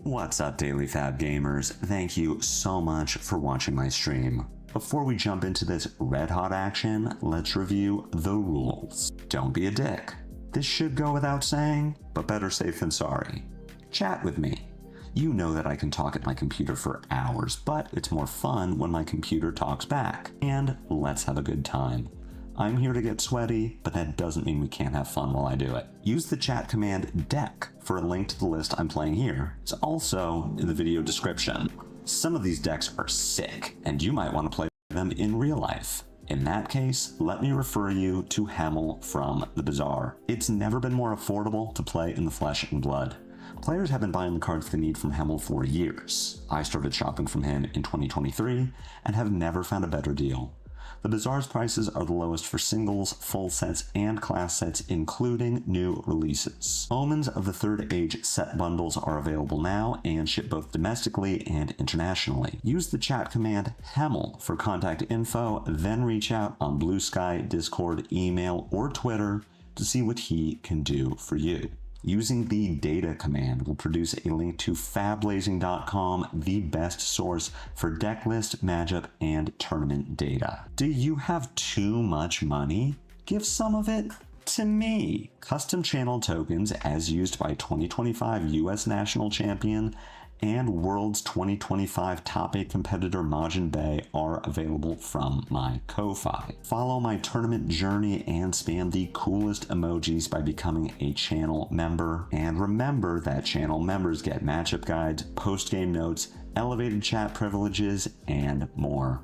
What's up, Daily Fab Gamers? Thank you so much for watching my stream. Before we jump into this red-hot action, let's review the rules. Don't be a dick. This should go without saying, but better safe than sorry. Chat with me. You know that I can talk at my computer for hours, but it's more fun when my computer talks back. And let's have a good time. I'm here to get sweaty, but that doesn't mean we can't have fun while I do it. Use the chat command deck for a link to the list I'm playing here. It's also in the video description. Some of these decks are sick, and you might want to play them in real life. In that case, let me refer you to Hamel from the Bazaar. It's never been more affordable to play in the flesh and blood. Players have been buying the cards they need from Hamel for years. I started shopping from him in 2023 and have never found a better deal. The Bazaar's prices are the lowest for singles, full sets, and class sets, including new releases. Omens of the Third Age set bundles are available now and ship both domestically and internationally. Use the chat command Hamel for contact info, then reach out on Blue Sky, Discord, email, or Twitter to see what he can do for you. Using the data command will produce a link to Fablazing.com, the best source for deck list, matchup, and tournament data. Do you have too much money? Give some of it to me. Custom channel tokens, as used by 2025 US National Champion and World's 2025 Top 8 competitor Majin Bey, are available from my Ko-Fi. Follow my tournament journey and spam the coolest emojis by becoming a channel member. And remember that channel members get matchup guides, post-game notes, elevated chat privileges, and more.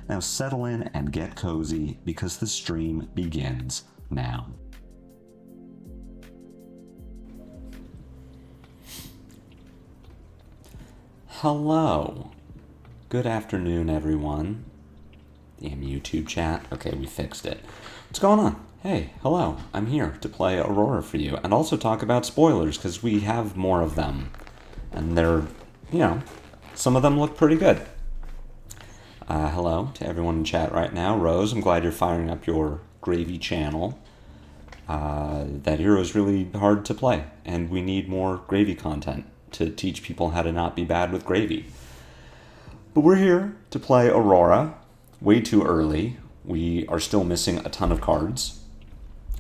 Now settle in and get cozy because the stream begins now. Hello. Good afternoon, everyone. Damn YouTube chat. Okay, we fixed it. What's going on? Hey, hello. I'm here to play Aurora for you and also talk about spoilers because we have more of them. And they're, some of them look pretty good. Hello to everyone in chat right now. Rose, I'm glad you're firing up your gravy channel. That hero is really hard to play, and we need more gravy content to teach people how to not be bad with gravy. But we're here to play Aurora. Way too early. We are still missing a ton of cards.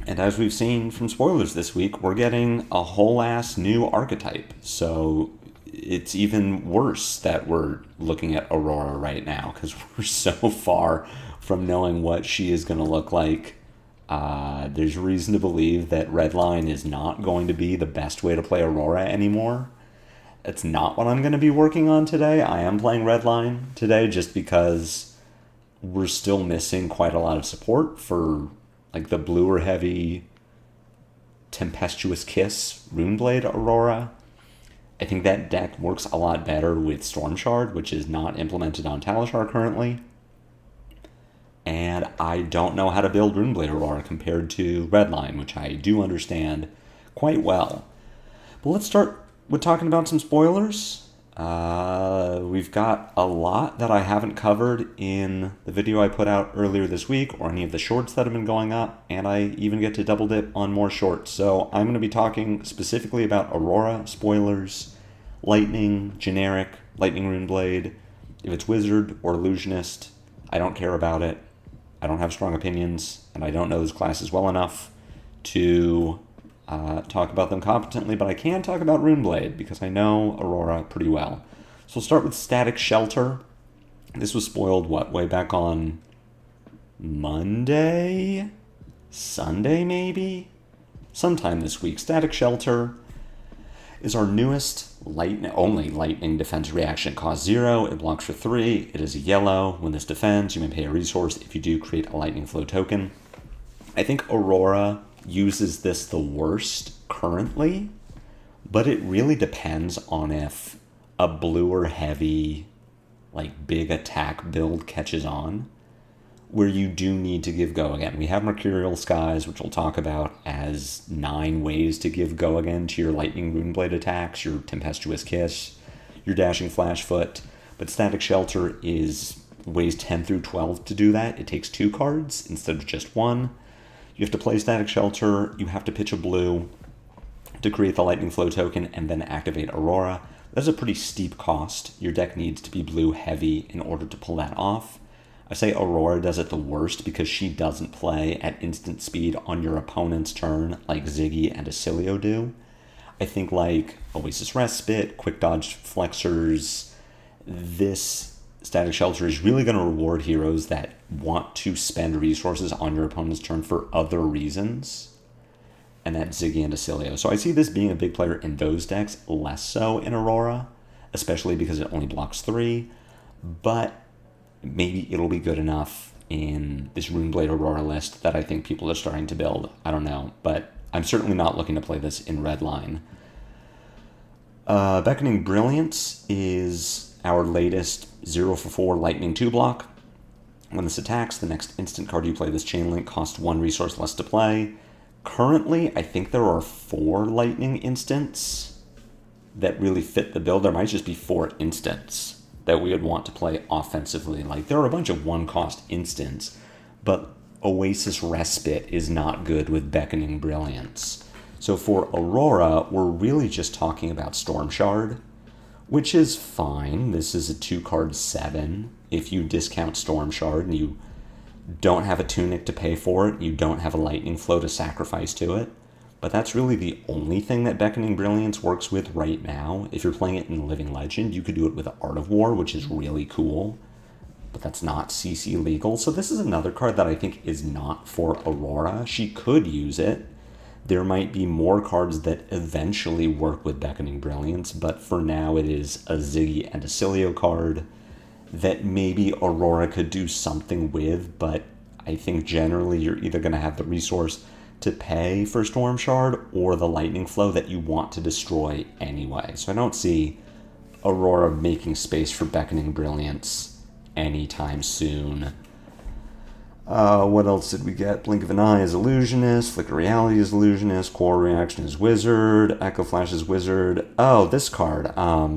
And as we've seen from spoilers this week, we're getting a whole ass new archetype. So it's even worse that we're looking at Aurora right now because we're so far from knowing what she is going to look like. There's reason to believe that Redline is not going to be the best way to play Aurora anymore. It's not what I'm going to be working on today. I am playing Redline today just because we're still missing quite a lot of support for like the bluer heavy Tempestuous Kiss Runeblade Aurora. I think that deck works a lot better with Storm Shard, which is not implemented on Talishar currently. And I don't know how to build Runeblade Aurora compared to Redline, which I do understand quite well. But let's start with talking about some spoilers. We've got a lot that I haven't covered in the video I put out earlier this week or any of the shorts that have been going up, and I even get to double dip on more shorts. So I'm going to be talking specifically about Aurora, spoilers, Lightning, generic, Lightning Runeblade. If it's Wizard or Illusionist, I don't care about it. I don't have strong opinions, and I don't know those classes well enough to talk about them competently, but I can talk about Runeblade because I know Aurora pretty well. So we'll start with Static Shelter. This was spoiled, way back on Monday? Sunday, maybe? Sometime this week. Static Shelter is our newest only lightning defense reaction. It costs 0, it blocks for 3, it is a yellow. When this defends, you may pay a resource. If you do, create a lightning flow token. I think Aurora uses this the worst currently, but it really depends on if a bluer heavy, like big attack build catches on, where you do need to give go again. We have Mercurial Skies, which we'll talk about as 9 ways to give go again to your Lightning Runeblade attacks, your Tempestuous Kiss, your Dashing Flashfoot, but Static Shelter is ways 10 through 12 to do that. It takes 2 cards instead of just 1. You have to play Static Shelter, you have to pitch a blue to create the Lightning Flow token and then activate Aurora. That's a pretty steep cost. Your deck needs to be blue heavy in order to pull that off. I say Aurora does it the worst because she doesn't play at instant speed on your opponent's turn like Ziggy and Acilio do. I think like Oasis Respite, Quick Dodge Flexors, this Static Shelter is really going to reward heroes that want to spend resources on your opponent's turn for other reasons. And that's Ziggy and Acilio. So I see this being a big player in those decks, less so in Aurora, especially because it only blocks 3. But maybe it'll be good enough in this Runeblade Aurora list that I think people are starting to build. I don't know, but I'm certainly not looking to play this in red line. Beckoning Brilliance is our latest 0-for-4 Lightning 2 block. When this attacks, the next instant card you play this chain link costs 1 resource less to play. Currently, I think there are 4 Lightning instants that really fit the build. There might just be 4 instants that we would want to play offensively. Like, there are a bunch of 1-cost instants, but Oasis Respite is not good with Beckoning Brilliance. So for Aurora, we're really just talking about Storm Shard, which is fine. This is a 2-card 7. If you discount Storm Shard and you don't have a Tunic to pay for it, you don't have a Lightning Flow to sacrifice to it. But that's really the only thing that Beckoning Brilliance works with right now. If you're playing it in Living Legend, you could do it with Art of War, which is really cool. But that's not CC legal. So this is another card that I think is not for Aurora. She could use it. There might be more cards that eventually work with Beckoning Brilliance, but for now it is a Ziggy and Acilio card that maybe Aurora could do something with, but I think generally you're either going to have the resource to pay for Storm Shard or the Lightning Flow that you want to destroy anyway. So I don't see Aurora making space for Beckoning Brilliance anytime soon. What else did we get? Blink of an Eye is Illusionist, Flicker Reality is Illusionist, Core Reaction is Wizard, Echo Flash is Wizard. Oh, this card,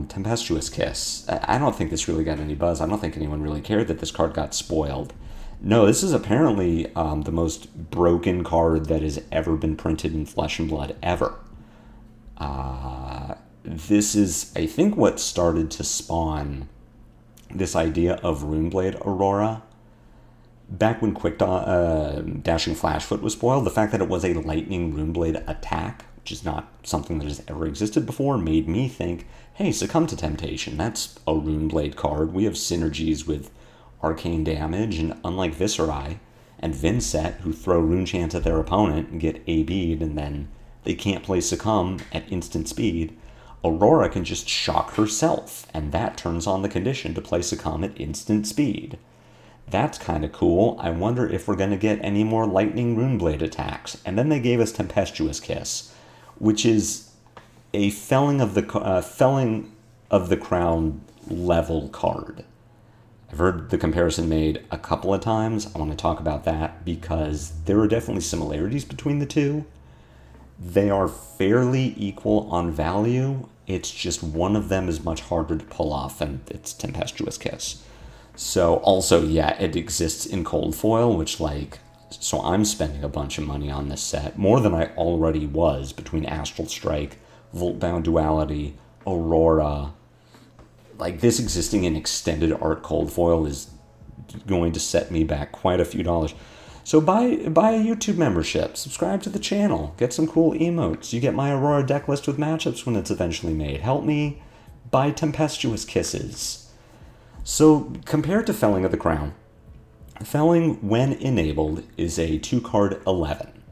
Tempestuous Kiss. I don't think this really got any buzz. I don't think anyone really cared that this card got spoiled. No, this is apparently the most broken card that has ever been printed in Flesh and Blood ever. This is, I think, what started to spawn this idea of Runeblade Aurora. Back when Quick Dashing Flashfoot was spoiled, the fact that it was a Lightning Runeblade attack, which is not something that has ever existed before, made me think, hey, Succumb to Temptation, that's a Runeblade card. We have synergies with arcane damage, and unlike Viserai and Vinset, who throw rune chants at their opponent and get AB'd, and then they can't play Succumb at instant speed, Aurora can just shock herself, and that turns on the condition to play Succumb at instant speed. That's kind of cool. I wonder if we're going to get any more Lightning Runeblade attacks. And then they gave us Tempestuous Kiss, which is a Felling of the Crown level card. I've heard the comparison made a couple of times. I want to talk about that because there are definitely similarities between the two. They are fairly equal on value. It's just one of them is much harder to pull off, and it's Tempestuous Kiss. So also, yeah, it exists in cold foil, which so I'm spending a bunch of money on this set, more than I already was between Astral Strike, Voltbound Duality, Aurora. Like, this existing in extended art cold foil is going to set me back quite a few dollars. So buy a YouTube membership, subscribe to the channel, get some cool emotes. You get my Aurora deck list with matchups when it's eventually made. Help me buy Tempestuous Kisses. So compared to Felling of the Crown, Felling, when enabled, is a 2-card 11.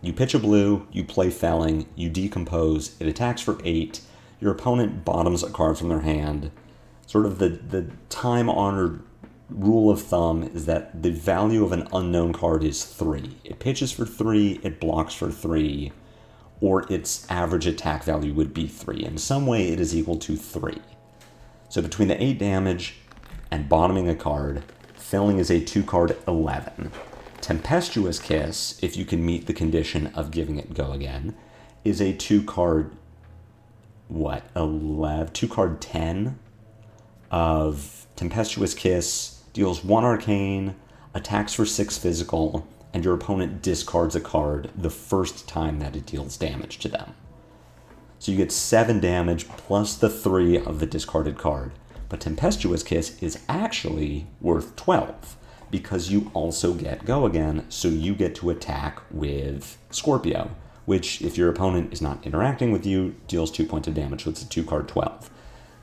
You pitch a blue, you play Felling, you decompose, it attacks for 8, your opponent bottoms a card from their hand. Sort of the time-honored rule of thumb is that the value of an unknown card is 3. It pitches for 3, it blocks for 3, or its average attack value would be 3. In some way, it is equal to 3. So between the 8 damage and bottoming a card, Felling is a 2-card 11. Tempestuous Kiss, if you can meet the condition of giving it go again, is a 2-card, 2-card 10 of Tempestuous Kiss, deals 1 arcane, attacks for 6 physical, and your opponent discards a card the first time that it deals damage to them. So you get 7 damage plus the 3 of the discarded card. But Tempestuous Kiss is actually worth 12 because you also get Go Again, so you get to attack with Scorpio, which, if your opponent is not interacting with you, deals 2 points of damage, so it's a 2-card 12.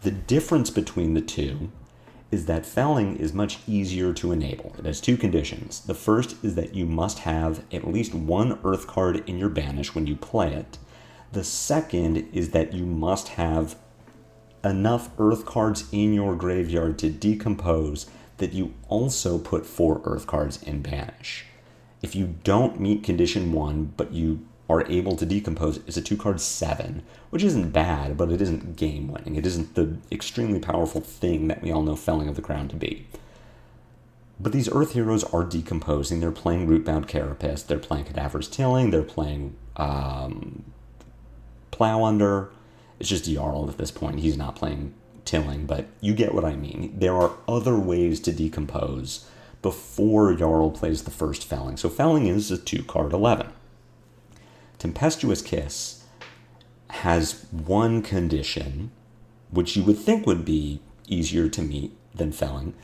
The difference between the two is that Felling is much easier to enable. It has 2 conditions. The first is that you must have at least 1 Earth card in your banish when you play it. The second is that you must have enough Earth cards in your graveyard to decompose that you also put 4 Earth cards in banish. If you don't meet condition 1, but you are able to decompose, it's a 2-card 7, which isn't bad, but it isn't game-winning. It isn't the extremely powerful thing that we all know Felling of the Crown to be. But these Earth heroes are decomposing. They're playing Rootbound Carapace, they're playing Cadaver's Tilling, they're playing Plow Under. It's just Jarl at this point. He's not playing Tilling, but you get what I mean. There are other ways to decompose before Jarl plays the first Felling. So Felling is a 2-card 11. Tempestuous Kiss has one condition, which you would think would be easier to meet than Felling.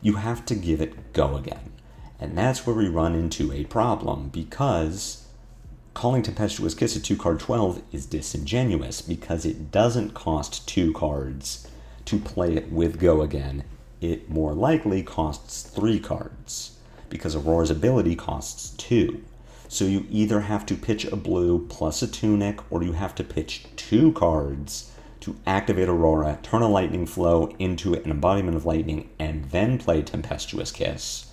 You have to give it Go Again. And that's where we run into a problem, because calling Tempestuous Kiss a 2-card 12 is disingenuous, because it doesn't cost 2 cards to play it with Go Again. It more likely costs 3 cards, because Aurora's ability costs 2. So you either have to pitch a blue plus a tunic, or you have to pitch 2 cards to activate Aurora, turn a lightning flow into an embodiment of lightning, and then play Tempestuous Kiss.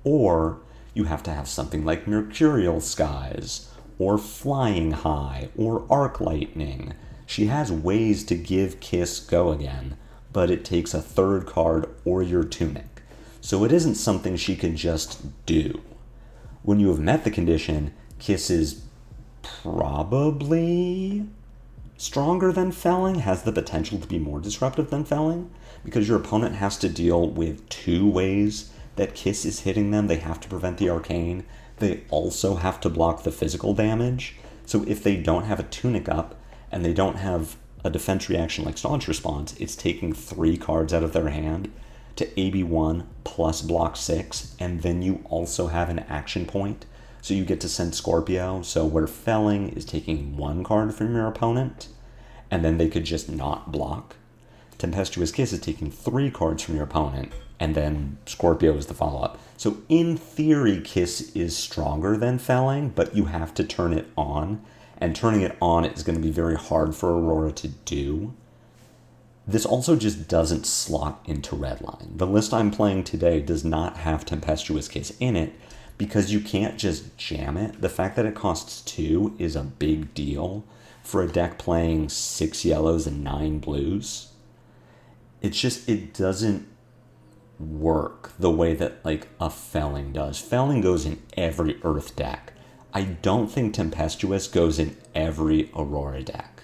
Or you have to have something like Mercurial Skies, or Flying High, or Arc Lightning. She has ways to give Kiss Go Again, but it takes a 3rd card or your tunic. So it isn't something she can just do. When you have met the condition, Kiss is probably stronger than Felling, has the potential to be more disruptive than Felling, because your opponent has to deal with 2 ways that Kiss is hitting them. They have to prevent the arcane. They also have to block the physical damage. So if they don't have a tunic up, and they don't have a defense reaction like Staunch Response, it's taking 3 cards out of their hand to AB1 plus block 6, and then you also have an action point. So you get to send Scorpio, so where Felling is taking 1 card from your opponent, and then they could just not block. Tempestuous Kiss is taking 3 cards from your opponent, and then Scorpio is the follow-up. So in theory, Kiss is stronger than Felling, but you have to turn it on, and turning it on is going to be very hard for Aurora to do. This also just doesn't slot into Redline. The list I'm playing today does not have Tempestuous Kiss in it because you can't just jam it. The fact that it costs 2 is a big deal for a deck playing 6 yellows and 9 blues. It's just, it doesn't work the way that like a Felling does. Felling goes in every Earth deck. I don't think Tempestuous goes in every Aurora deck.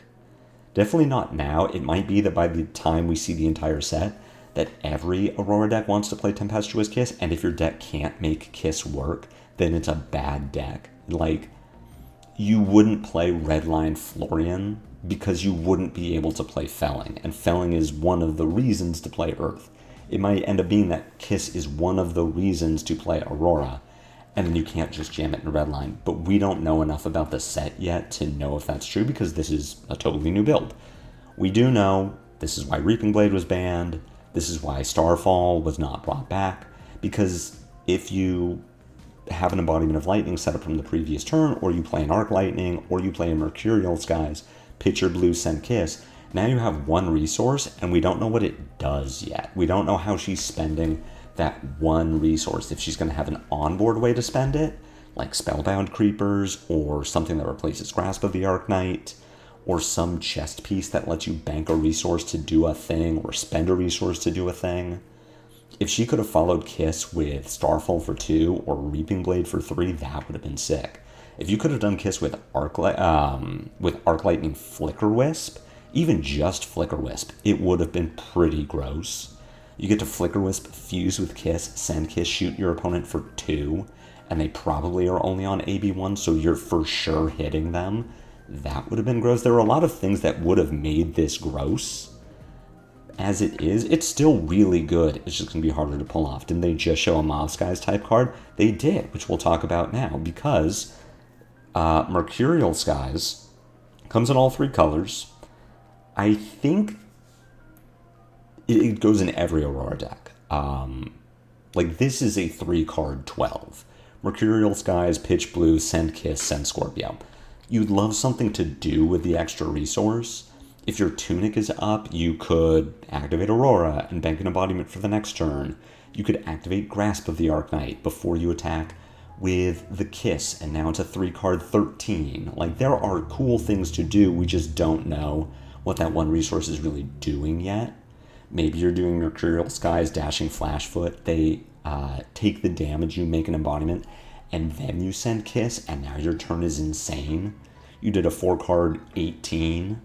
Definitely not now. It might be that by the time we see the entire set, that every Aurora deck wants to play Tempestuous Kiss, and if your deck can't make Kiss work, then it's a bad deck. Like, you wouldn't play Redline Florian because you wouldn't be able to play Felling, and Felling is one of the reasons to play Earth. It might end up being that Kiss is one of the reasons to play Aurora, and then you can't just jam it in Redline. But we don't know enough about the set yet to know if that's true, because this is a totally new build. We do know this is why Reaping Blade was banned, this is why Starfall was not brought back, because if you have an embodiment of lightning set up from the previous turn, or you play an Arc Lightning, or you play a Mercurial Skies, pitch your blue, send Kiss, now you have 1 resource, and we don't know what it does yet. We don't know how she's spending that 1 resource, if she's going to have an onboard way to spend it, like Spellbound Creepers, or something that replaces Grasp of the Arknight, or some chest piece that lets you bank a resource to do a thing, or spend a resource to do a thing. If she could have followed Kiss with Starfall for 2, or Reaping Blade for 3, that would have been sick. If you could have done Kiss with Arc Lightning Flicker Wisp, even just Flicker Wisp, it would have been pretty gross. You get to Flicker Wisp, fuse with Kiss, send Kiss, shoot your opponent for 2, and they probably are only on AB1, so you're for sure hitting them. that would have been gross. There were a lot of things that would have made this gross. As it is, it's still really good. It's just going to be harder to pull off. Didn't they just show a Mob Skies type card? They did, which we'll talk about now, because Mercurial Skies comes in all 3 colors. I think it goes in every Aurora deck. Like, this is a 3-card 12. Mercurial Skies, Pitch Blue, Send Kiss, Send Scorpio. You'd love something to do with the extra resource. If your Tunic is up, you could activate Aurora and bank an embodiment for the next turn. You could activate Grasp of the Arknight before you attack with the Kiss, and now it's a 3-card 13. Like, there are cool things to do, we just don't know what that one resource is really doing yet. Maybe you're doing Mercurial Skies, Dashing Flashfoot. They take the damage, you make an embodiment, and then you send Kiss, and now your turn is insane. You did a 4-card 18,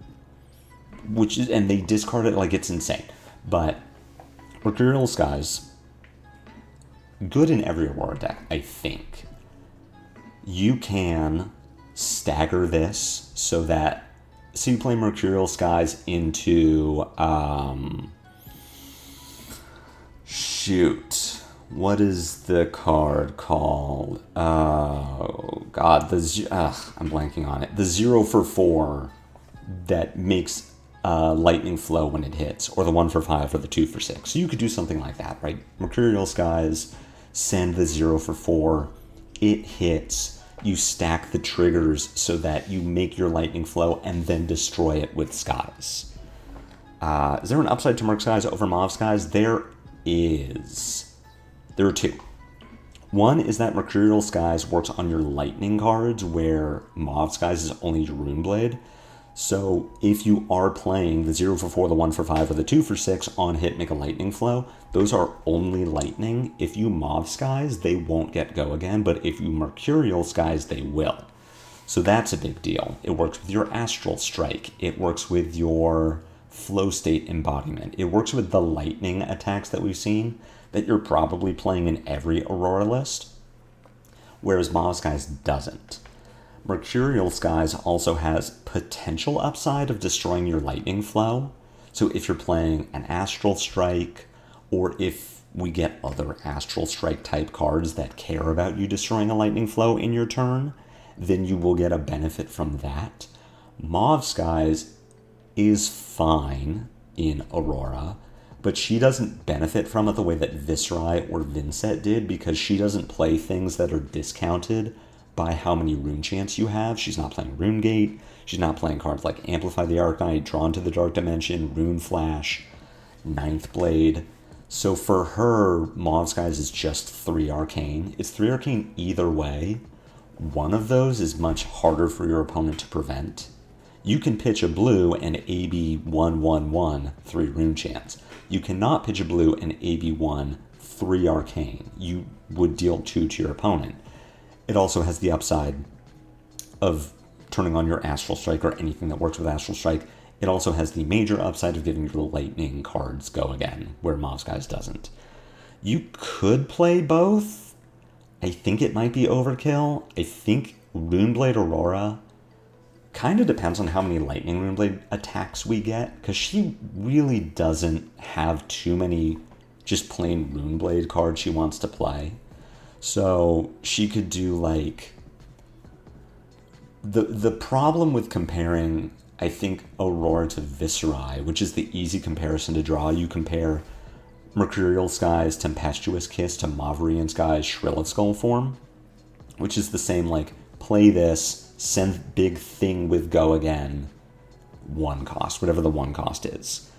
which is, and they discard it like it's insane. But Mercurial Skies, good in every Aurora deck, I think. You can stagger this so that, so you play Mercurial Skies into, shoot, what is the card called? Oh, God, I'm blanking on it. The 0-for-4 that makes lightning flow when it hits, or the 1-for-5 or the 2-for-6. So you could do something like that, right? Mercurial Skies, send the 0-for-4, it hits, you stack the triggers so that you make your lightning flow and then destroy it with Skies. Is there an upside to Merc Skies over Mauve Skies? There is. There are 2. One is that Mercurial Skies works on your lightning cards, where Mauve Skies is only your Runeblade. So if you are playing the 0-for-4, the 1-for-5, or the 2-for-6 on hit, make a lightning flow, those are only lightning. If you Mauve Skies, they won't get go again, but if you Mercurial Skies, they will. So that's a big deal. It works with your Astral Strike. It works with your Flow State Embodiment. It works with the lightning attacks that we've seen that you're probably playing in every Aurora list, whereas Mauve Skies doesn't. Mercurial Skies also has potential upside of destroying your lightning flow. So if you're playing an Astral Strike, or if we get other Astral Strike type cards that care about you destroying a lightning flow in your turn, then you will get a benefit from that. Mauve Skies is fine in Aurora, but she doesn't benefit from it the way that Viserai or Vincent did, because she doesn't play things that are discounted by how many rune chants you have. She's not playing Rune Gate. She's not playing cards like Amplify the Arknight, Drawn to the Dark Dimension, Rune Flash, Ninth Blade. So for her, Mauve Skies is just 3 Arcane. It's 3 Arcane either way. One of those is much harder for your opponent to prevent. You can pitch a blue and AB 1/1/1, 3 rune chants. You cannot pitch a blue and AB 1, 3 Arcane. You would deal 2 to your opponent. It also has the upside of turning on your Astral Strike or anything that works with Astral Strike. It also has the major upside of giving your lightning cards go again, where Mauve Skies doesn't. You could play both. I think it might be overkill. I think Runeblade Aurora kind of depends on how many lightning Runeblade attacks we get, because she really doesn't have too many just plain Runeblade cards she wants to play. So she could do like, the problem with comparing, I think, Aurora to Viserai, which is the easy comparison to draw. You compare Mercurial Skies, Tempestuous Kiss to Maverian Skies, Shrillet Skull form, which is the same, like, play this, send big thing with go again, 1 cost, whatever the 1 cost is.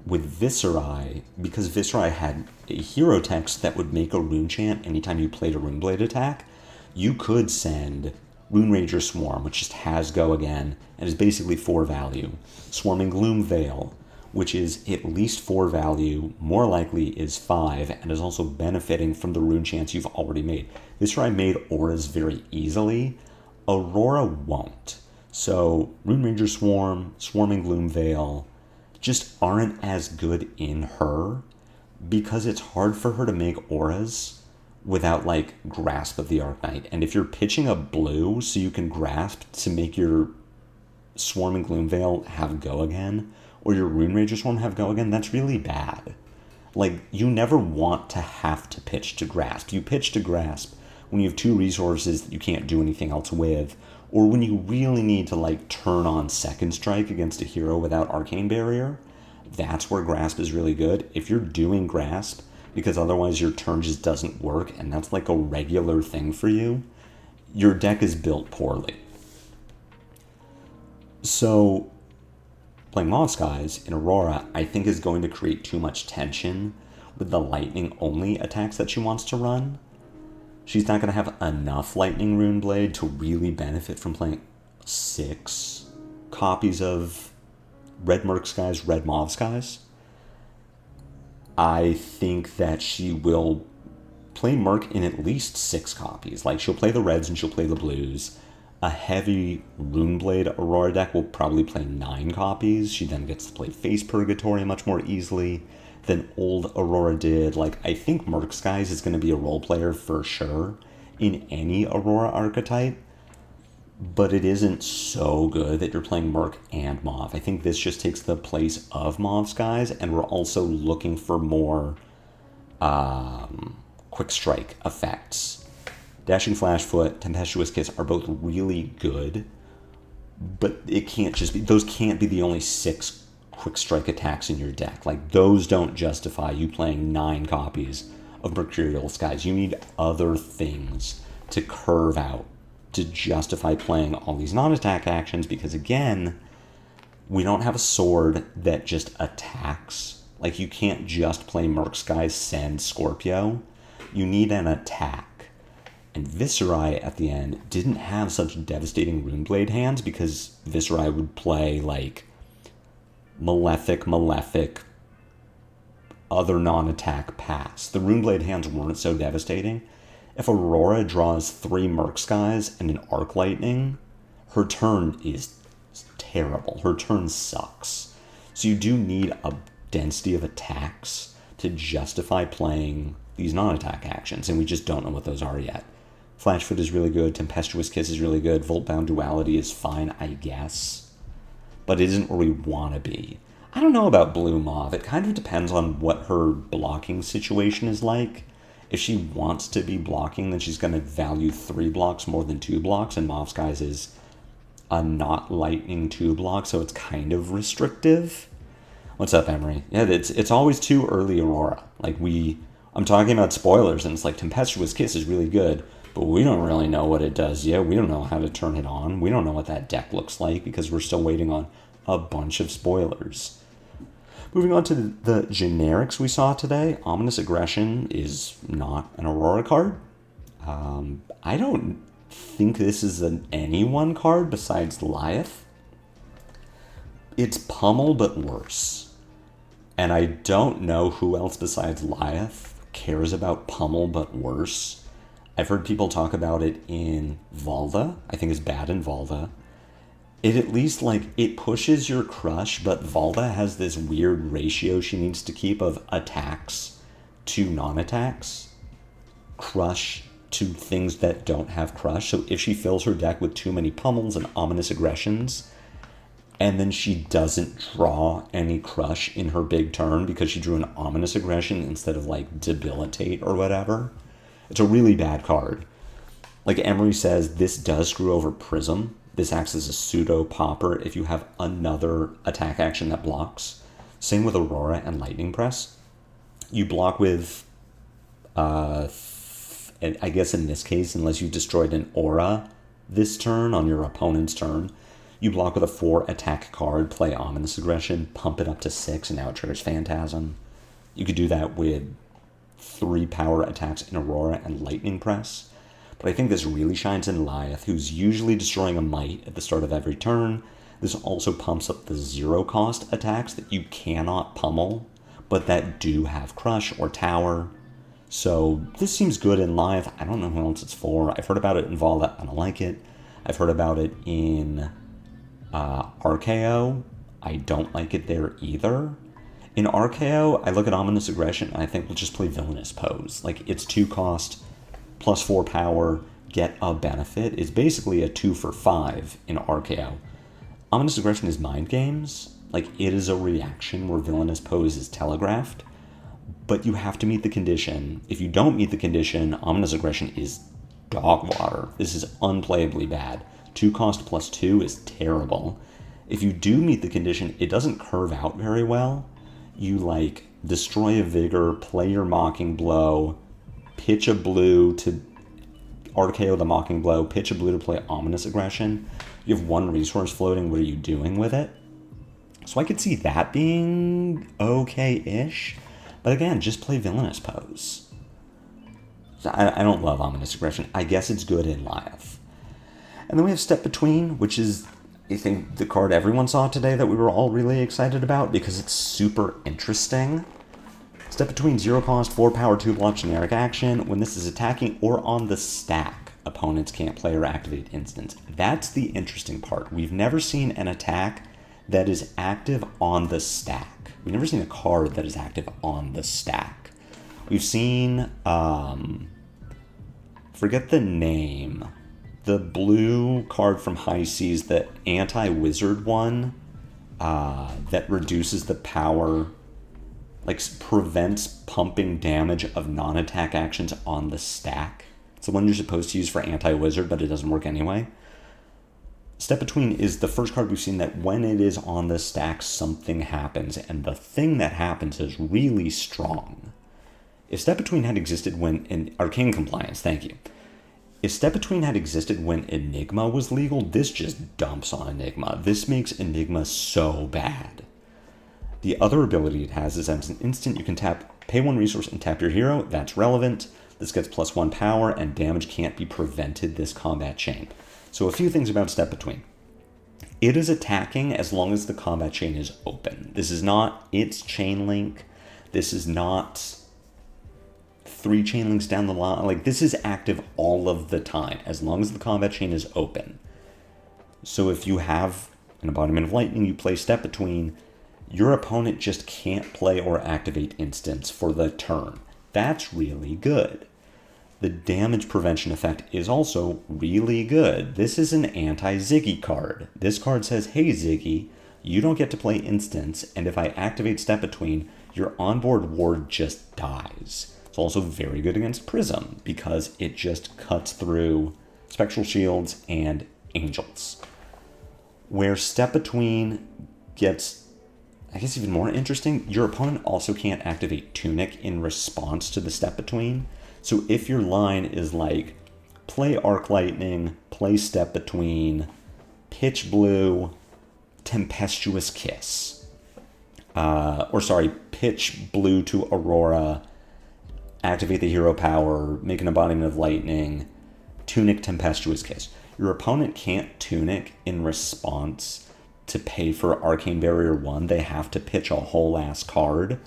With Viserai, because Viserai had a hero text that would make a rune chant anytime you played a Runeblade attack, you could send Rune Rager Swarm, which just has go again, and is basically 4 value. Swarming Gloom Veil, which is at least 4 value, more likely is 5, and is also benefiting from the rune chants you've already made. Viserai made auras very easily. Aurora won't. So Rune Ranger Swarm, Swarming Gloom Veil just aren't as good in her, because it's hard for her to make auras without like Grasp of the Arknight. And if you're pitching a blue so you can Grasp to make your Swarming Gloomveil have go again, or your Rune Rager Swarm have go again, that's really bad. Like, you never want to have to pitch to Grasp. You pitch to Grasp when you have 2 resources that you can't do anything else with, or when you really need to like turn on Second Strike against a hero without Arcane Barrier. That's where Grasp is really good. If you're doing Grasp because otherwise your turn just doesn't work, and that's like a regular thing for you, your deck is built poorly. So playing Mauve Skies in Aurora, I think, is going to create too much tension with the lightning-only attacks that she wants to run. She's not going to have enough Lightning Rune Blade to really benefit from playing 6 copies of Red Merc Skies, Red Mauve Skies. I think that she will play Merc in at least 6 copies. Like, she'll play the reds and she'll play the blues. A heavy Runeblade Aurora deck will probably play 9 copies. She then gets to play Face Purgatory much more easily than old Aurora did. Like, I think Merc Skies is going to be a role player for sure in any Aurora archetype, but it isn't so good that you're playing Merc and Mauve. I think this just takes the place of Mauve Skies, and we're also looking for more quick strike effects. Dashing Flashfoot, Tempestuous Kiss are both really good, but it can't just be, those can't be the only 6 quick strike attacks in your deck. Like, those don't justify you playing 9 copies of Mercurial Skies. You need other things to curve out to justify playing all these non-attack actions, because again, we don't have a sword that just attacks. Like, you can't just play Merc Skies, send Scorpio. You need an attack. And Viserai at the end didn't have such devastating Runeblade hands because Viserai would play like Malefic, other non-attack pass. The Runeblade hands weren't so devastating. If Aurora draws 3 Merc Skies and an Arc Lightning, her turn is terrible. Her turn sucks. So you do need a density of attacks to justify playing these non-attack actions, and we just don't know what those are yet. Flashfoot is really good, Tempestuous Kiss is really good, Voltbound Duality is fine, I guess, but it isn't where we want to be. I don't know about Blue Mauve. It kind of depends on what her blocking situation is like. If she wants to be blocking, then she's going to value 3 blocks more than 2 blocks, and Mauve Skies is a not lightning 2 block, so it's kind of restrictive. What's up, Emery? Yeah, it's always too early Aurora. Like, I'm talking about spoilers, and it's like Tempestuous Kiss is really good, but we don't really know what it does yet. We don't know how to turn it on. We don't know what that deck looks like because we're still waiting on a bunch of spoilers. Moving on to the generics we saw today, Ominous Aggression is not an Aurora card. I don't think this is an anyone card besides Rathe. It's Pummel, but worse. And I don't know who else besides Rathe cares about Pummel, but worse. I've heard people talk about it in Valda. I think it's bad in Valda. It at least, like, it pushes your crush, but Valda has this weird ratio she needs to keep of attacks to non-attacks. Crush to things that don't have crush. So if she fills her deck with too many pummels and ominous aggressions, and then she doesn't draw any crush in her big turn because she drew an ominous aggression instead of, like, debilitate or whatever, it's a really bad card. Like Emery says, this does screw over Prism. This acts as a pseudo popper if you have another attack action that blocks. Same with Aurora and Lightning Press. You block with, I guess in this case, unless you destroyed an aura this turn on your opponent's turn, you block with a 4 attack card, play Ominous Aggression, pump it up to 6, and now it triggers Phantasm. You could do that with 3 power attacks in Aurora and Lightning Press. But I think this really shines in Rathe, who's usually destroying a Might at the start of every turn. This also pumps up the 0-cost attacks that you cannot pummel, but that do have Crush or Tower. So this seems good in Rathe. I don't know who else it's for. I've heard about it in Valda. I don't like it. I've heard about it in RKO. I don't like it there either. In RKO, I look at Ominous Aggression and I think we'll just play Villainous Pose. Like, it's 2 cost. plus 4 power, get a benefit is basically a 2 for 5 in RKO. Ominous Aggression is Mind Games. Like, it is a reaction where Villainous Pose is telegraphed, but you have to meet the condition. If you don't meet the condition, Ominous Aggression is dog water. This is unplayably bad. 2 cost plus 2 is terrible. If you do meet the condition, it doesn't curve out very well. You, like, destroy a Vigor, play your Mocking Blow, pitch a blue to RKO the Mocking Blow, pitch a blue to play Ominous Aggression. You have 1 resource floating. What are you doing with it? So I could see that being okay-ish. But again, just play Villainous Pose. I don't love Ominous Aggression. I guess it's good in live. And then we have Step Between, which is, I think, the card everyone saw today that we were all really excited about because it's super interesting. Step Between, 0 cost, 4 power, 2 block, generic action. When this is attacking or on the stack, opponents can't play or activate instants. That's the interesting part. We've never seen an attack that is active on the stack. We've never seen a card that is active on the stack. We've seen, forget the name, the blue card from High Seas, the anti-wizard one, that reduces the power, like prevents pumping damage of non-attack actions on the stack. It's the one you're supposed to use for anti-wizard, but it doesn't work anyway. Step Between is the first card we've seen that when it is on the stack, something happens, and the thing that happens is really strong. If Step Between had existed when in Arcane Compliance, thank you. If Step Between had existed when Enigma was legal, this just dumps on Enigma. This makes Enigma so bad. The other ability it has is as an instant you can pay 1 resource and tap your hero. That's relevant. This gets plus 1 power, and damage can't be prevented this combat chain. So a few things about Step Between. It is attacking as long as the combat chain is open. This is not its chain link. This is not 3 chain links down the line. Like, this is active all of the time, as long as the combat chain is open. So if you have an Embodiment of Lightning, you play Step Between, your opponent just can't play or activate instants for the turn. That's really good. The damage prevention effect is also really good. This is an anti-Ziggy card. This card says, hey Ziggy, you don't get to play instants, and if I activate Step Between, your onboard ward just dies. It's also very good against Prism, because it just cuts through Spectral Shields and Angels. Where Step Between gets, I guess, even more interesting, your opponent also can't activate Tunic in response to the Step Between. So if your line is like, play Arc Lightning, play Step Between, pitch blue, Tempestuous Kiss. Pitch blue to Aurora, activate the hero power, make an Embodiment of Lightning, Tunic Tempestuous Kiss. Your opponent can't Tunic in response to pay for Arcane Barrier 1. They have to pitch a whole ass card.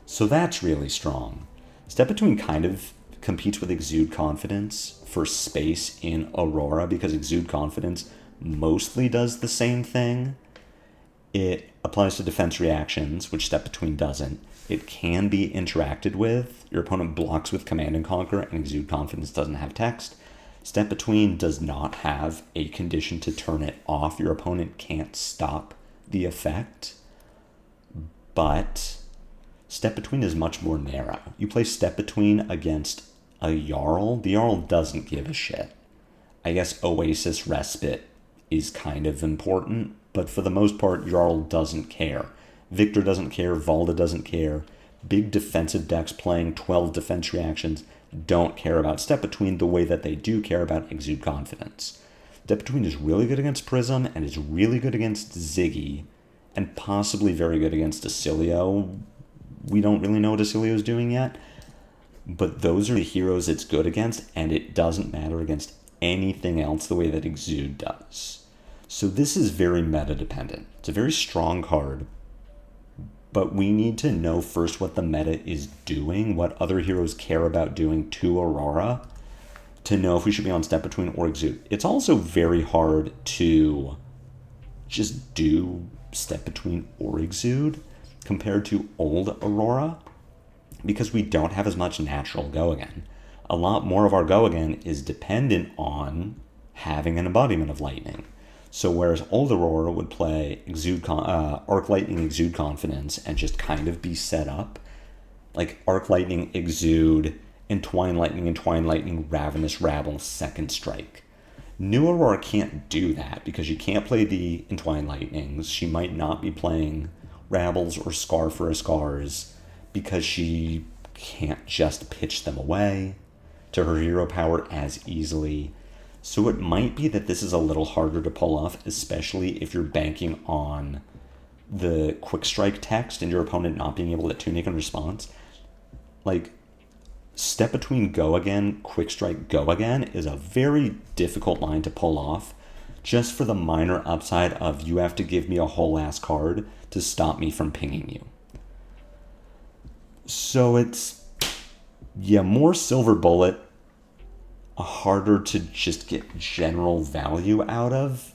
So that's really strong. Step Between kind of competes with Exude Confidence for space in Aurora, because Exude Confidence mostly does the same thing. It applies to defense reactions, which Step Between doesn't. It can be interacted with. Your opponent blocks with Command and Conquer, and Exude Confidence doesn't have text. Step Between does not have a condition to turn it off. Your opponent can't stop the effect. But Step Between is much more narrow. You play Step Between against a Jarl. The Jarl doesn't give a shit. I guess Oasis Respite is kind of important, but for the most part, Jarl doesn't care. Victor doesn't care. Valda doesn't care. Big defensive decks playing 12 defense reactions don't care about Step Between the way that they do care about Exude Confidence. Step Between is really good against Prism, and is really good against Ziggy, and possibly very good against Acilio. We don't really know what Acilio is doing yet, but those are the heroes it's good against, and it doesn't matter against anything else the way that Exude does. So this is very meta-dependent. It's a very strong card, but we need to know first what the meta is doing, what other heroes care about doing to Aurora, to know if we should be on Step Between or Exude. It's also very hard to just do Step Between or Exude compared to old Aurora, because we don't have as much natural go again. a lot more of our go again is dependent on having an embodiment of lightning. So whereas old Aurora would play Arc Lightning, Exude Confidence, and just kind of be set up, like Arc Lightning, Exude, Entwine Lightning, Ravenous Rabble, Second Strike. New Aurora can't do that because she can't play the Entwine Lightnings. She might not be playing Rabbles or Scar for a Scars because she can't just pitch them away to her hero power as easily. So it might be that this is a little harder to pull off, especially if you're banking on the Quick Strike text and your opponent not being able to tunic in response. Like, Step Between Go Again, Quick Strike Go Again is a very difficult line to pull off, just for the minor upside of you have to give me a whole ass card to stop me from pinging you. So it's, yeah, more Silver Bullet, harder to just get general value out of.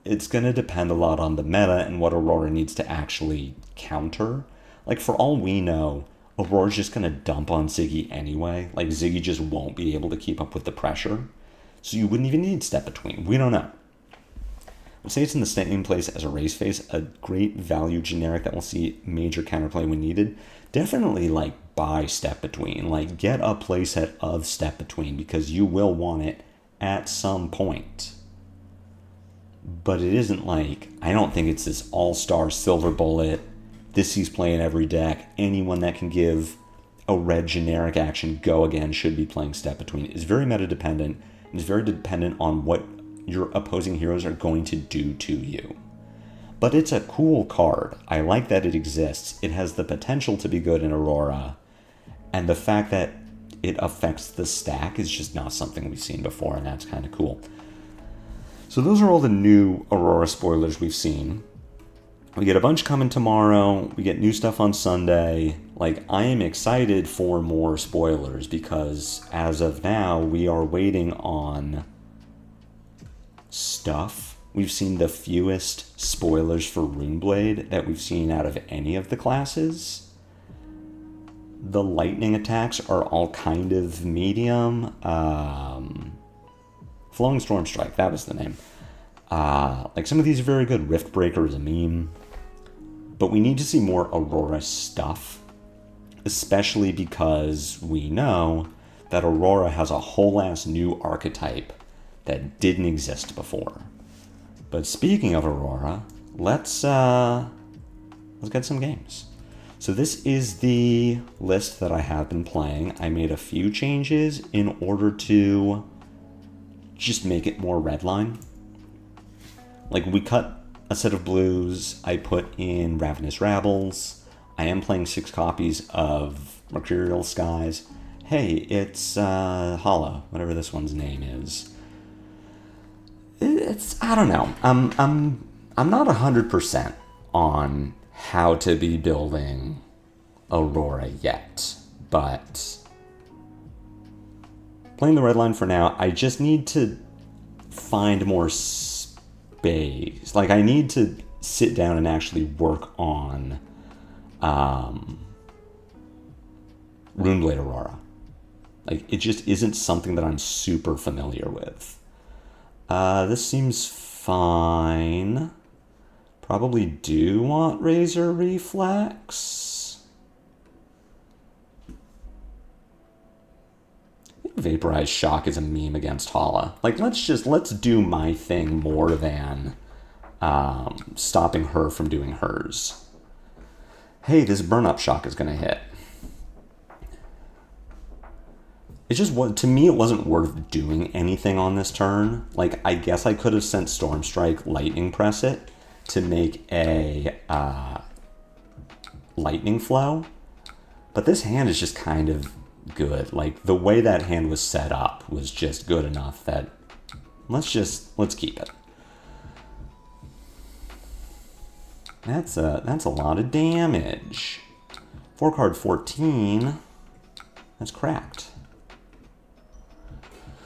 It's going to depend a lot on the meta and what Aurora needs to actually counter. Like, for all we know, Aurora's just going to dump on Ziggy anyway. Like, Ziggy just won't be able to keep up with the pressure. So you wouldn't even need Step Between. We don't know. I would say it's in the same place as a Race Face, a great value generic that will see major counterplay when needed. Definitely, like, buy Step Between. Like, get a playset of Step Between because you will want it at some point. But it isn't like, I don't think it's this all-star Silver Bullet, this he's playing every deck. Anyone that can give a red generic action go again should be playing Step Between. It's very meta-dependent, and it's very dependent on what your opposing heroes are going to do to you. But it's a cool card. I like that it exists. It has the potential to be good in Aurora. And the fact that it affects the stack is just not something we've seen before, and that's kind of cool. So those are all the new Aurora spoilers we've seen. We get a bunch coming tomorrow. We get new stuff on Sunday. Like, I am excited for more spoilers because as of now, we are waiting on stuff. We've seen the fewest spoilers for Runeblade that we've seen out of any of the classes. The lightning attacks are all kind of medium. Flowing Storm Strike, that was the name. Like, some of these are very good. Riftbreaker is a meme. But we need to see more Aurora stuff, especially because we know that Aurora has a whole ass new archetype that didn't exist before. But speaking of Aurora, let's get some games. So this is the list that I have been playing. I made a few changes in order to just make it more redline. Like, we cut a set of blues. I put in Ravenous Rabbles. I am playing 6 copies of Mercurial Skies. Hey, it's Holla, whatever this one's name is. It's, I don't know. I'm not 100% on how to be building Aurora yet, but playing the red line for now. I just need to find more space. Like, I need to sit down and actually work on Runeblade Aurora. Like, it just isn't something that I'm super familiar with. This seems fine. Probably do want Razor Reflex. I think Vaporized Shock is a meme against Holla. Like, let's do my thing more than stopping her from doing hers. Hey, this Burn Up Shock is going to hit. It just was, to me, it wasn't worth doing anything on this turn. Like, I guess I could have sent Storm Strike, Lightning Press it to make a Lightning Flow. But this hand is just kind of good. Like, the way that hand was set up was just good enough that let's keep it. That's a lot of damage. 4-card 14. That's cracked.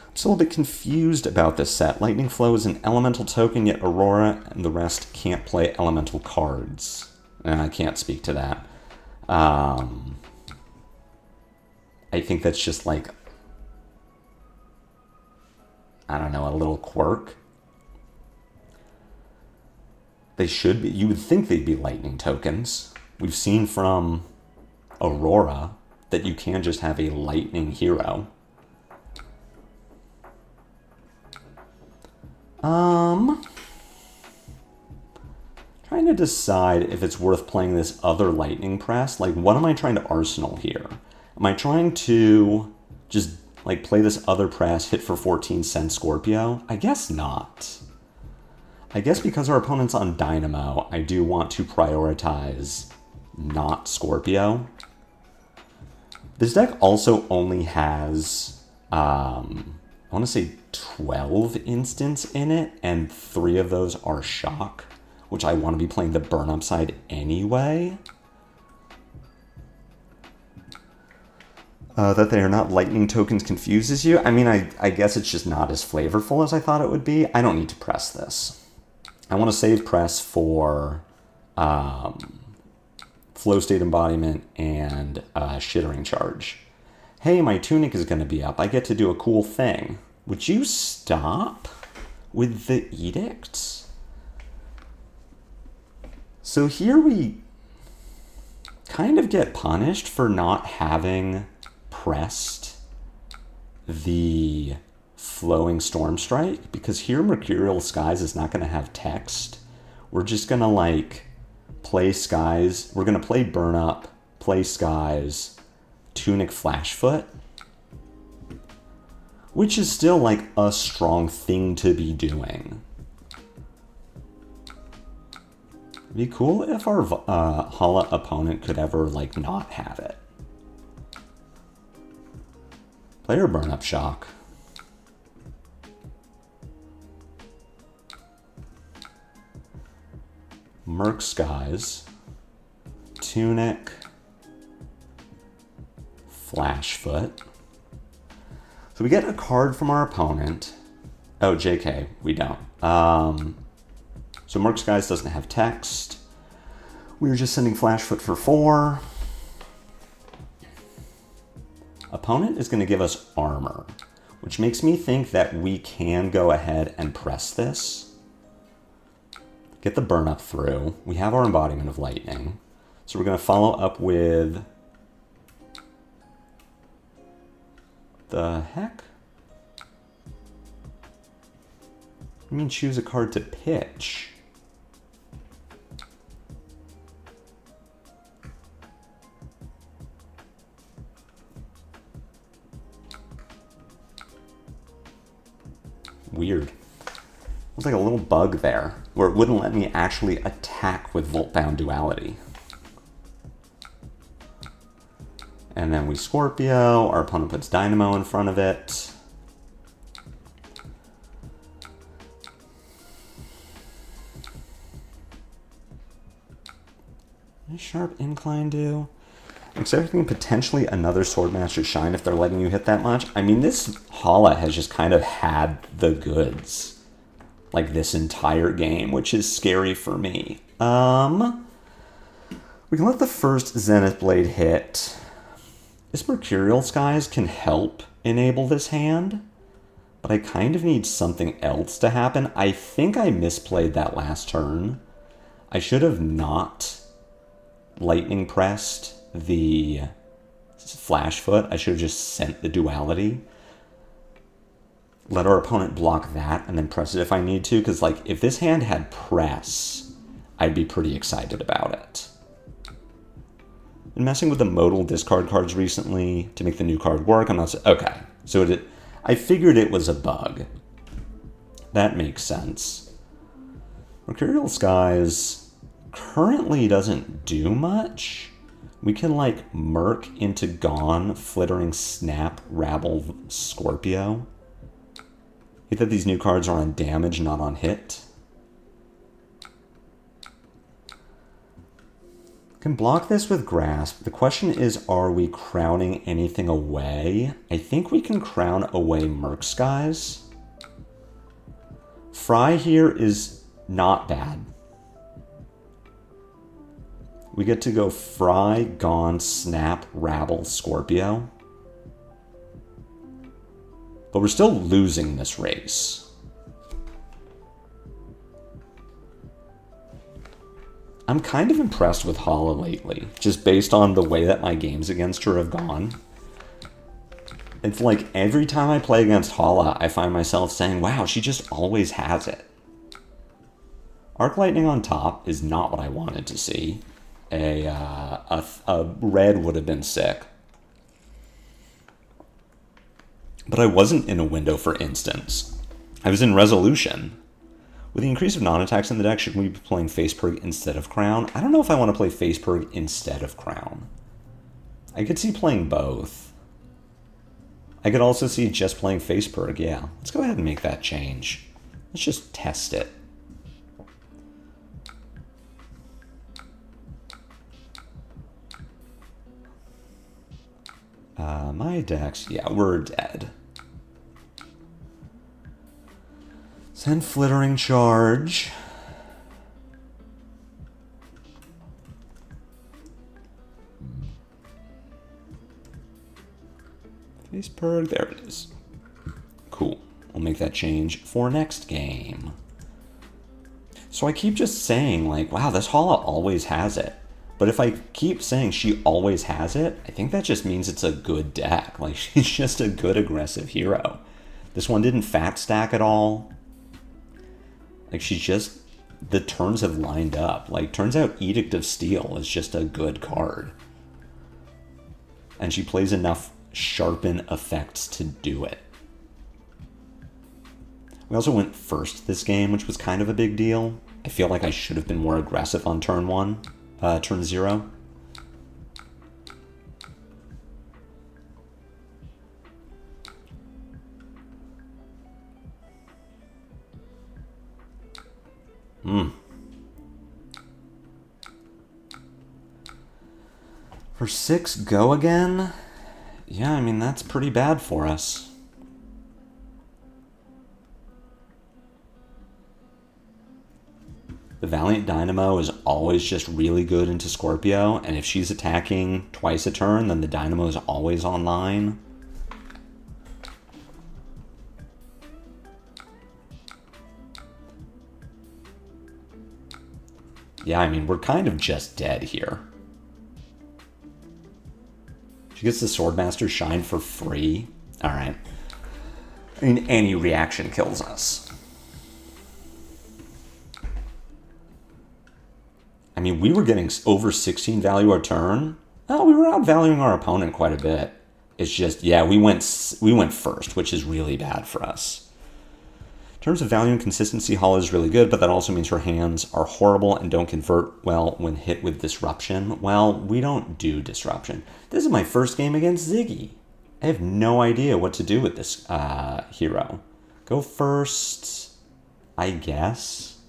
I'm still a bit confused about this set. Lightning Flow is an elemental token, yet Aurora and the rest can't play elemental cards. And I can't speak to that. I think that's just like I don't know, a little quirk. They should be, you would think they'd be lightning tokens. We've seen from Aurora that you can just have a lightning hero. Trying to decide if it's worth playing this other lightning press. Like, what am I trying to arsenal here? Am I trying to just like play this other press, hit for 14, send Scorpio? I guess not. I guess because our opponent's on Dynamo, I do want to prioritize not Scorpio. This deck also only has, I want to say 12 instants in it, and 3 of those are shock, which I want to be playing the burn up side anyway. That they are not lightning tokens confuses you. I mean, I guess it's just not as flavorful as I thought it would be. I don't need to press this. I want to save press for Flow State Embodiment and Shittering Charge. Hey, my Tunic is going to be up. I get to do a cool thing. Would you stop with the edicts? So here we kind of get punished for not having pressed the Flowing Storm Strike, because here Mercurial Skies is not going to have text. We're just going to like play Skies. We're going to play Burn Up, play Skies, Tunic Flashfoot, which is still like a strong thing to be doing. It'd be cool if our Holla opponent could ever like not have it. Player Burn Up Shock. Merc Skies, Tunic, Flashfoot. So we get a card from our opponent. Oh, JK, we don't. So Merc Skies doesn't have text. We were just sending Flashfoot for 4. Opponent is going to give us armor, which makes me think that we can go ahead and press this. Get the burn up through. We have our Embodiment of Lightning. So we're going to follow up with... the heck? I mean, choose a card to pitch. Weird. There's like a little bug there where it wouldn't let me actually attack with Voltbound Duality. And then we Scorpio, our opponent puts Dynamo in front of it. What does Sharp Incline do? Expecting potentially another Swordmaster Shine if they're letting you hit that much. I mean, this Holla has just kind of had the goods like this entire game, which is scary for me. We can let the first Zenith Blade hit. This Mercurial Skies can help enable this hand, but I kind of need something else to happen. I think I misplayed that last turn. I should have not lightning pressed the Flashfoot. I should have just sent the Duality. Let our opponent block that and then press it if I need to, because like if this hand had press, I'd be pretty excited about it. Been messing with the modal discard cards recently to make the new card work. I'm not okay. So I figured it was a bug. That makes sense. Mercurial Skies currently doesn't do much. We can like Merc into Gone, Flittering Snap, Rabble, Scorpio. Hate that these new cards are on damage, not on hit. Can block this with Grasp. The question is, are we crowning anything away? I think we can crown away Merc Skies. Fry here is not bad. We get to go Fry, Gone, Snap, Rabble, Scorpio. But we're still losing this race. I'm kind of impressed with Holla lately, just based on the way that my games against her have gone. It's like every time I play against Holla, I find myself saying, wow, she just always has it. Arc Lightning on top is not what I wanted to see. A red would have been sick. But I wasn't in a window for instance. I was in resolution. With the increase of non-attacks in the deck, should we be playing Face Perg instead of Crown? I don't know if I want to play Face Perg instead of Crown. I could see playing both. I could also see just playing Face Perg, yeah. Let's go ahead and make that change. Let's just test it. My decks, yeah, we're dead. Send Flittering Charge. Face Perg, there it is. Cool. We'll make that change for next game. So I keep just saying, like, wow, this Holla always has it. But if I keep saying she always has it, I think that just means it's a good deck. Like, she's just a good aggressive hero. This one didn't fat stack at all. Like, she's just... the turns have lined up. Like, turns out Edict of Steel is just a good card. And she plays enough sharpen effects to do it. We also went first this game, which was kind of a big deal. I feel like I should have been more aggressive on turn 1. Turn 0. For 6, go again? Yeah, I mean, that's pretty bad for us. The Valiant Dynamo is always just really good into Scorpio, and if she's attacking twice a turn, then the Dynamo is always online. Yeah, I mean, we're kind of just dead here. She gets the Swordmaster Shine for free. Alright. I mean, any reaction kills us. I mean, we were getting over 16 value a turn. Oh, we were outvaluing our opponent quite a bit. It's just, yeah, we went first, which is really bad for us. In terms of value and consistency, Holla is really good, but that also means her hands are horrible and don't convert well when hit with Disruption. Well, we don't do Disruption. This is my first game against Ziggy. I have no idea what to do with this hero. Go first, I guess.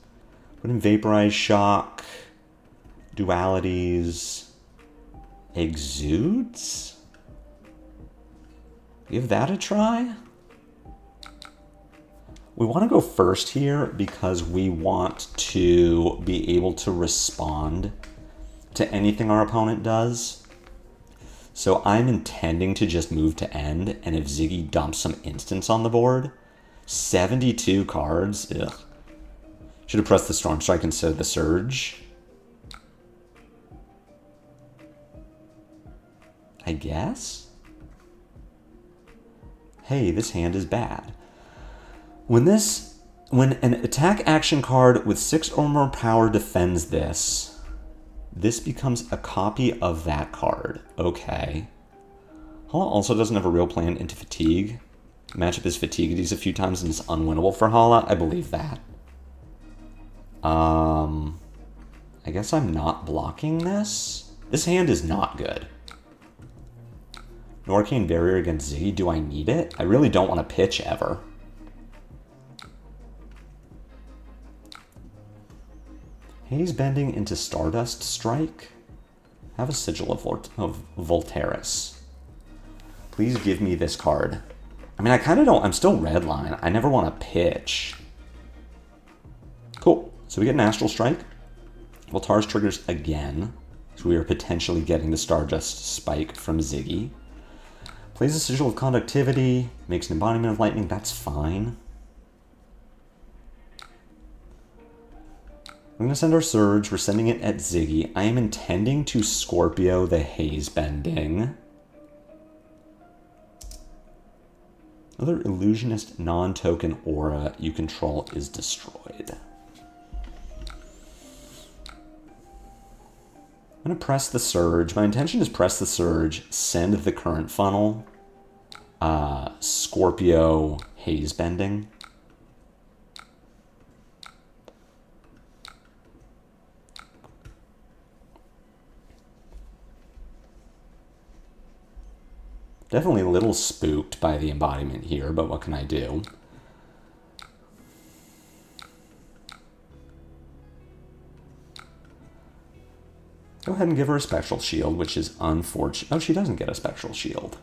Put in Vaporize Shock. Dualities, Exudes? Give that a try. We want to go first here because we want to be able to respond to anything our opponent does. So I'm intending to just move to end, and if Ziggy dumps some instants on the board, 72 cards, ugh. Should have pressed the Storm Strike instead of the Surge. I guess? Hey, this hand is bad. When an attack action card with 6 or more power defends this, this becomes a copy of that card. Okay. Holla also doesn't have a real plan into Fatigue. Matchup is Fatiguities a few times and it's unwinnable for Holla. I believe that. I guess I'm not blocking this. This hand is not good. No Arcane Barrier against Ziggy. Do I need it? I really don't want to pitch ever. Haze Bending into Stardust Strike. Have a Sigil of Volteris. Please give me this card. I mean, I kind of don't... I'm still redline. I never want to pitch. Cool. So we get an Astral Strike. Voltaris triggers again. So we are potentially getting the Stardust Spike from Ziggy. Plays a Sigil of Conductivity, makes an embodiment of lightning, that's fine. We're going to send our Surge, we're sending it at Ziggy. I am intending to Scorpio the Haze Bending. Another illusionist non-token aura you control is destroyed. I'm going to press the Surge. My intention is press the Surge, send the current funnel, Scorpio Haze Bending. Definitely a little spooked by the embodiment here, but what can I do? Go ahead and give her a Spectral Shield, which is unfortunate. Oh, she doesn't get a Spectral Shield.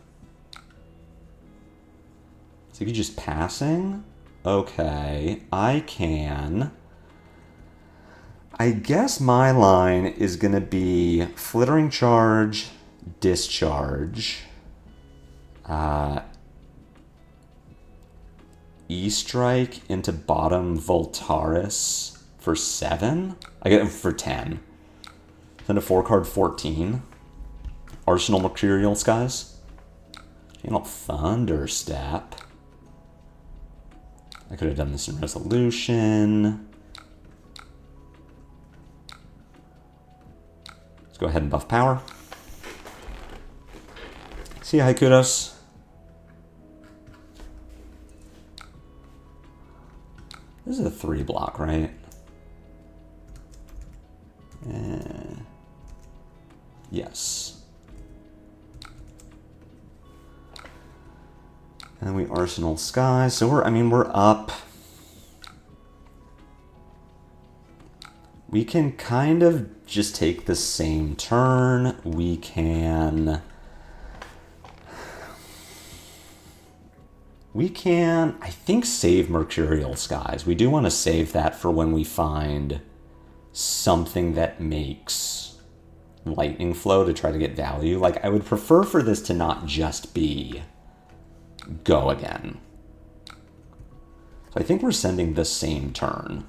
So you just passing? Okay, I can. I guess my line is going to be Flittering Charge, Discharge, E-Strike into bottom Voltaris for 7? I get it for 10. Send a 4-card 14. Arsenal Mercurial Skies. Channel Thunderstep. I could have done this in Resolution. Let's go ahead and buff power. See ya, Kudos. This is a 3 block, right? Yes. And we Arsenal Skies. So we're up. We can kind of just take the same turn. We can, I think, save Mercurial Skies. We do want to save that for when we find something that makes lightning flow to try to get value. Like, I would prefer for this to not just be go again. So I think we're sending the same turn.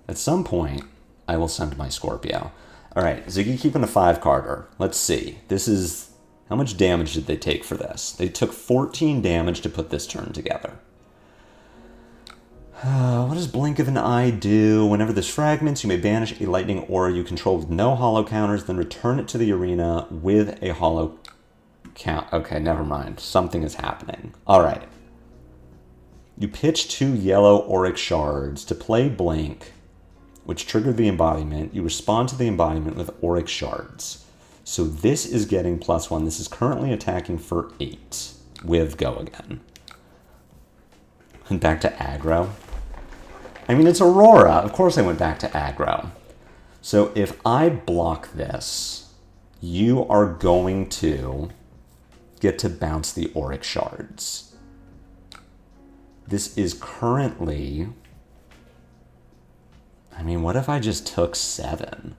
At some point, I will send my Scorpio. All right, Ziggy keeping a 5-carder. Let's see. This is... How much damage did they take for this? They took 14 damage to put this turn together. What does Blink of an Eye do? Whenever this fragments, you may banish a lightning aura you control with no hollow counters, then return it to the arena with a hollow count. Okay, never mind. Something is happening. All right. You pitch 2 yellow auric shards to play Blink, which triggered the embodiment. You respond to the embodiment with auric shards. So this is getting +1. This is currently attacking for 8 with go again. And back to aggro. I mean, it's Aurora. Of course I went back to aggro. So if I block this, you are going to get to bounce the auric shards. This is currently... I mean, what if I just took 7?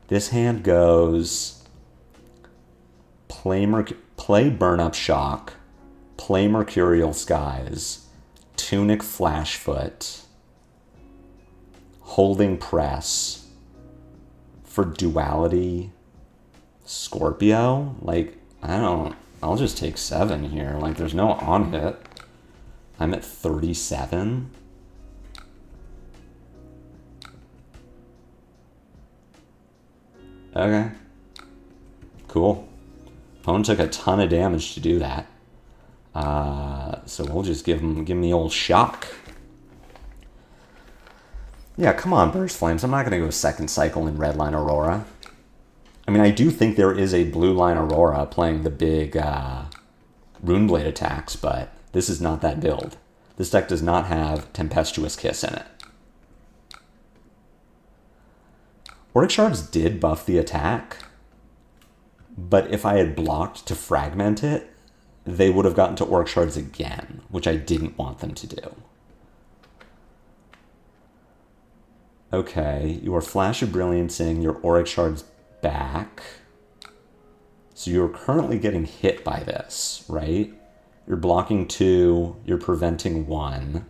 This hand goes play Burn Up Shock, play Mercurial Skies, Tunic Flashfoot, Holding Press for Duality Scorpio. Like, I'll just take 7 here. Like, there's no on hit. I'm at 37. Okay. Cool. Opponent took a ton of damage to do that. So we'll just give him the old shock. Yeah, come on, Burst Flames. I'm not going to go second cycle in red line Aurora. I mean, I do think there is a blue line Aurora playing the big Runeblade attacks, but this is not that build. This deck does not have Tempestuous Kiss in it. Auric Shards did buff the attack, but if I had blocked to fragment it, they would have gotten to Auric Shards again, which I didn't want them to do. Okay, you are Flash of Brilliancing your Auric Shard's back. So you're currently getting hit by this, right? You're blocking 2, you're preventing 1.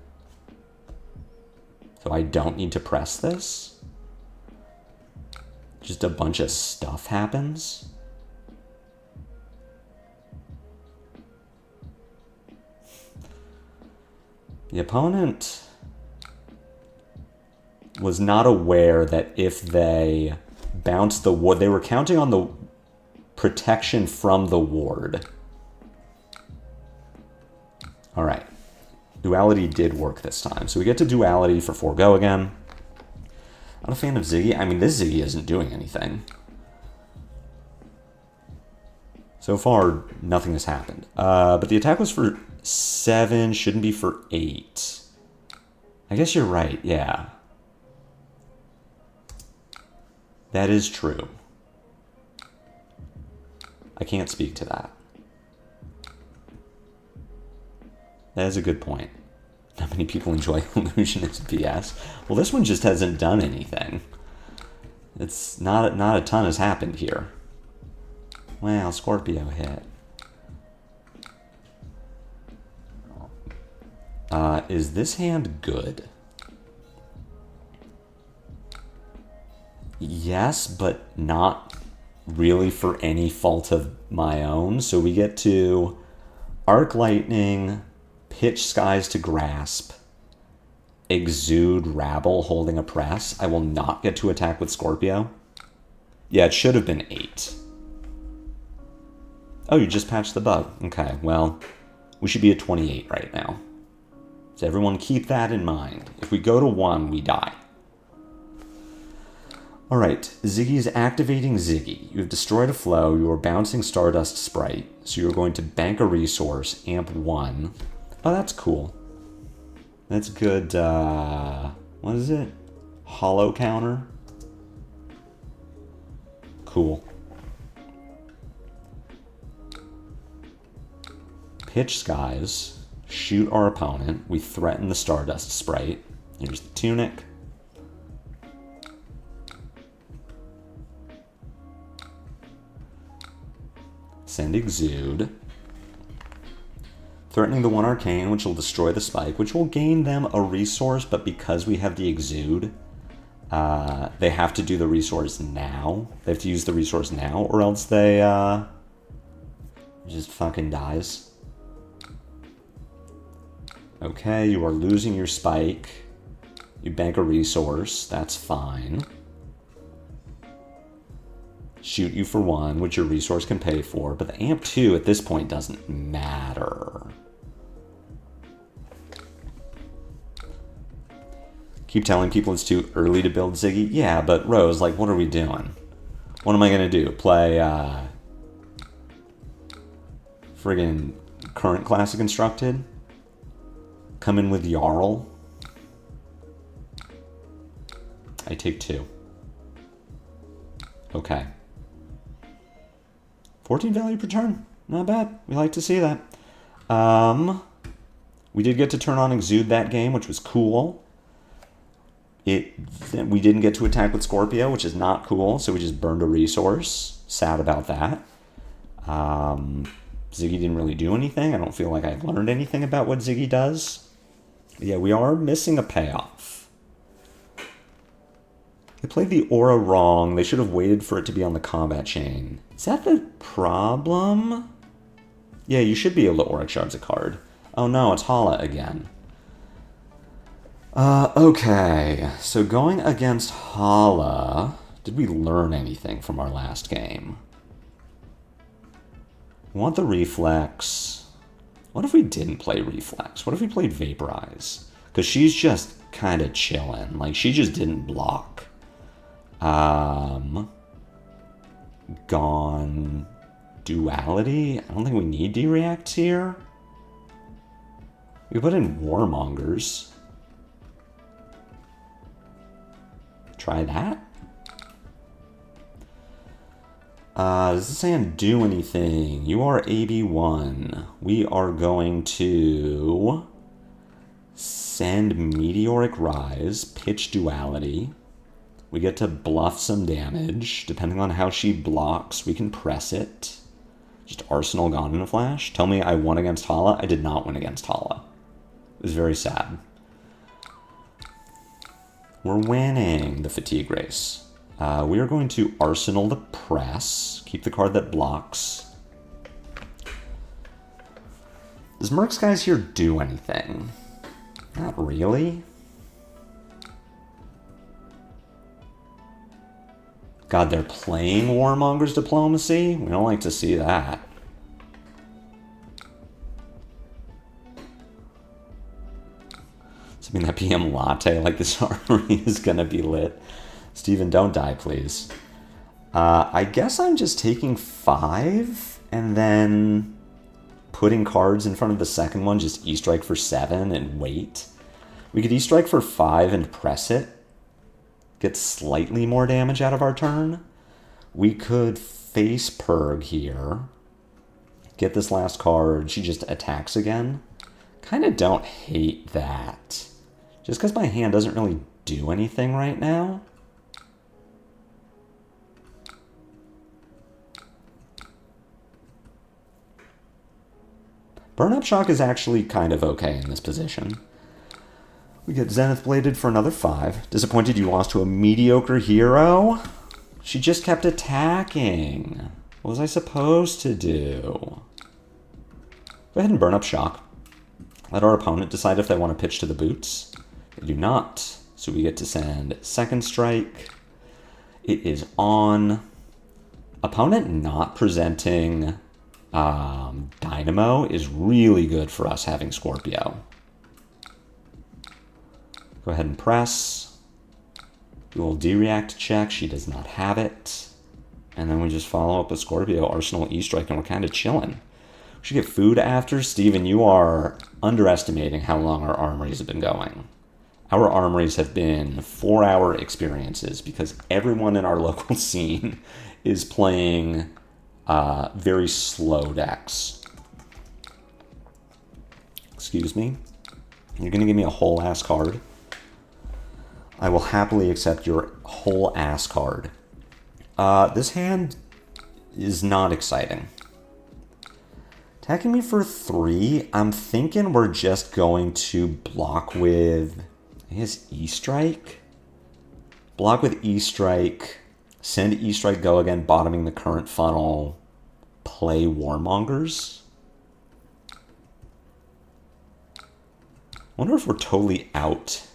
So I don't need to press this. Just a bunch of stuff happens. The opponent was not aware that if they bounced the ward, they were counting on the protection from the ward. All right. Duality did work this time. So we get to Duality for Forgo again. Not a fan of Ziggy. I mean, this Ziggy isn't doing anything. So far, nothing has happened. But the attack was for 7, shouldn't be for 8. I guess you're right, yeah. That is true. I can't speak to that. That is a good point. Not many people enjoy Illusionist BS. Well, this one just hasn't done anything. It's not a ton has happened here. Well, Scorpio hit. Is this hand good? Yes, but not really for any fault of my own. So we get to Arc Lightning, Pitch Skies to Grasp, Exude Rabble holding a press. I will not get to attack with Scorpio. Yeah, it should have been 8. Oh, you just patched the bug. Okay, well, we should be at 28 right now. So everyone keep that in mind. If we go to 1, we die. Alright, Ziggy's activating Ziggy. You have destroyed a flow, you are bouncing Stardust Sprite, so you're going to bank a resource, amp 1. Oh, that's cool. That's good, what is it? Hollow counter? Cool. Pitch Skies, shoot our opponent, we threaten the Stardust Sprite. Here's the Tunic. Send Exude. Threatening the 1 Arcane, which will destroy the spike, which will gain them a resource, but because we have the Exude, they have to do the resource now. They have to use the resource now, or else they just fucking dies. Okay, you are losing your spike. You bank a resource, that's fine. Shoot you for 1, which your resource can pay for, but the amp 2 at this point doesn't matter. Keep telling people it's too early to build Ziggy. Yeah, but Rose, like, what are we doing? What am I gonna do? Play, friggin' current Classic Constructed? Come in with Jarl? I take 2. Okay. 14 value per turn. Not bad. We like to see that. We did get to turn on Exude that game, which was cool. We didn't get to attack with Scorpio, which is not cool, so we just burned a resource. Sad about that. Ziggy didn't really do anything. I don't feel like I learned anything about what Ziggy does. But yeah, we are missing a payoff. They played the aura wrong. They should have waited for it to be on the combat chain. Is that the problem? Yeah, you should be able to Auric Shards a card. Oh no, it's Holla again. Okay, so going against Holla, did we learn anything from our last game? We want the Reflex. What if we didn't play Reflex? What if we played Vaporize? Because she's just kind of chilling. Like, she just didn't block. Gone Duality? I don't think we need D-Reacts here. We put in Warmongers. Try that. Does this hand do anything? You are AB1. We are going to send Meteoric Rise, pitch Duality. We get to bluff some damage. Depending on how she blocks, we can press it. Just Arsenal gone in a flash. Tell me I won against Holla. I did not win against Holla. It was very sad. We're winning the Fatigue race. We are going to Arsenal the press. Keep the card that blocks. Does Merc Skies here do anything? Not really. God, they're playing Warmonger's Diplomacy? We don't like to see that. Does it mean that PM Latte, like this armory, is gonna be lit? Steven, don't die, please. I guess I'm just taking 5 and then putting cards in front of the second one, just E-Strike for 7 and wait. We could E-Strike for 5 and press it. Get slightly more damage out of our turn. We could face Purg here. Get this last card. She just attacks again. Kind of don't hate that. Just because my hand doesn't really do anything right now. Burn-Up Shock is actually kind of okay in this position. We get Zenith Bladed for another 5. Disappointed you lost to a mediocre hero? She just kept attacking. What was I supposed to do? Go ahead and Burn Up Shock. Let our opponent decide if they want to pitch to the boots. They do not. So we get to send Second Strike. It is on. Opponent not presenting Dynamo is really good for us having Scorpio. Go ahead and press. Do a little D-React check. She does not have it. And then we just follow up with Scorpio, Arsenal, E-Strike, and we're kind of chilling. We should get food after. Steven, you are underestimating how long our armories have been going. Our armories have been 4-hour experiences because everyone in our local scene is playing very slow decks. Excuse me. You're going to give me a whole ass card. I will happily accept your whole ass card. This hand is not exciting. Attacking me for 3, I'm thinking we're just going to block with, I guess, E-Strike? Block with E-Strike, send E-Strike go again, bottoming the current funnel, play Warmongers. Wonder if we're totally out.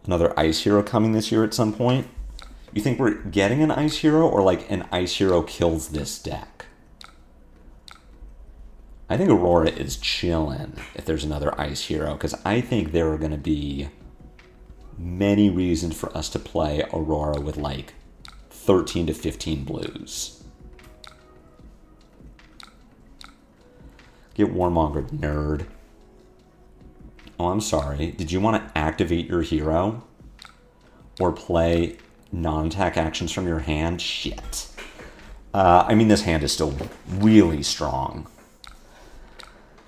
Another Ice Hero coming this year at some point. You think we're getting an Ice Hero or like an Ice Hero kills this deck? I think Aurora is chillin' if there's another Ice Hero because I think there are going to be many reasons for us to play Aurora with like 13 to 15 blues. Get Warmonger, nerd. Oh, I'm sorry. Did you want to activate your hero? Or play non-attack actions from your hand? Shit. I mean, this hand is still really strong.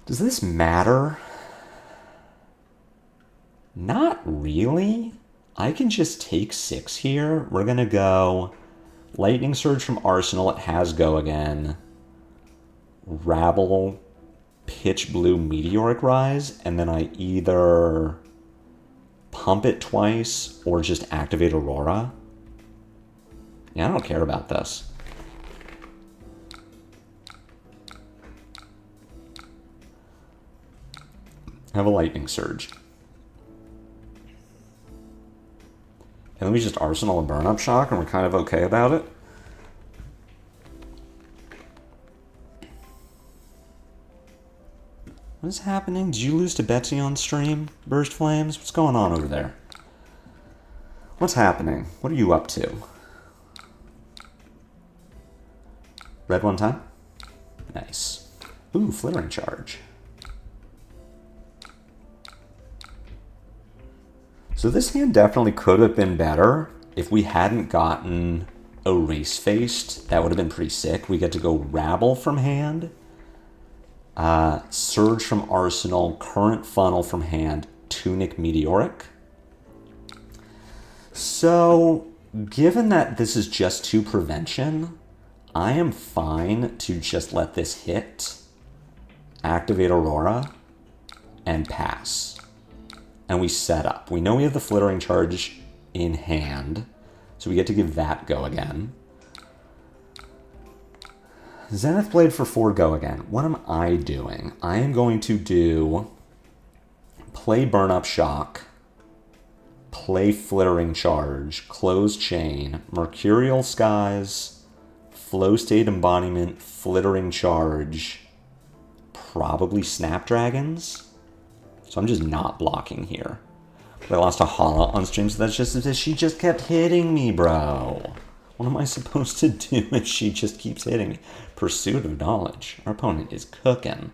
Does this matter? Not really. I can just take 6 here. We're going to go Lightning Surge from Arsenal. It has go again. Rabble, Pitch Blue, Meteoric Rise, and then I either pump it twice or just activate Aurora. Yeah, I don't care about this. Have a Lightning Surge. And then we just Arsenal a Burn Up Shock and we're kind of okay about it. What is happening? Did you lose to Betsy on stream? Burst Flames? What's going on over there? What's happening? What are you up to? Red one time? Nice. Ooh, Flittering Charge. So this hand definitely could have been better if we hadn't gotten Erase Faced. That would have been pretty sick. We get to go Rabble from hand. Surge from Arsenal, Current Funnel from hand, Tunic Meteoric. So, given that this is just 2 prevention, I am fine to just let this hit, activate Aurora, and pass. And we set up. We know we have the Flittering Charge in hand, so we get to give that go again. Zenith Blade for 4 go again. What am I doing? I am going to do play Burn Up Shock, play Flittering Charge, Close Chain, Mercurial Skies, Flow State Embodiment, Flittering Charge, probably Snapdragons. So I'm just not blocking here. But I lost a Holla on stream, so that's just because she just kept hitting me, bro. What am I supposed to do if she just keeps hitting me? Pursuit of Knowledge. Our opponent is cooking.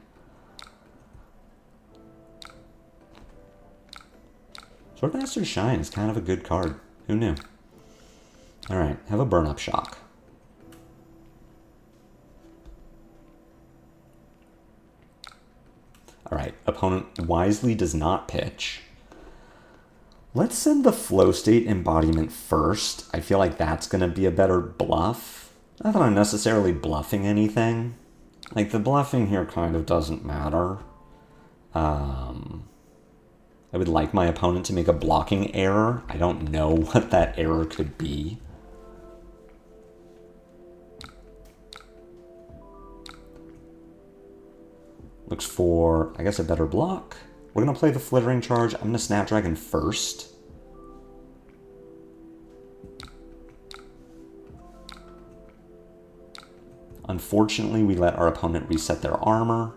Swordmaster Shine is kind of a good card. Who knew? Alright, have a Burn-Up Shock. Alright, opponent wisely does not pitch. Let's send the Flow State Embodiment first. I feel like that's going to be a better bluff. Not that I'm necessarily bluffing anything. Like, the bluffing here kind of doesn't matter. I would like my opponent to make a blocking error. I don't know what that error could be. Looks for, I guess, a better block. We're going to play the Flittering Charge. I'm going to Snapdragon first. Unfortunately, we let our opponent reset their armor,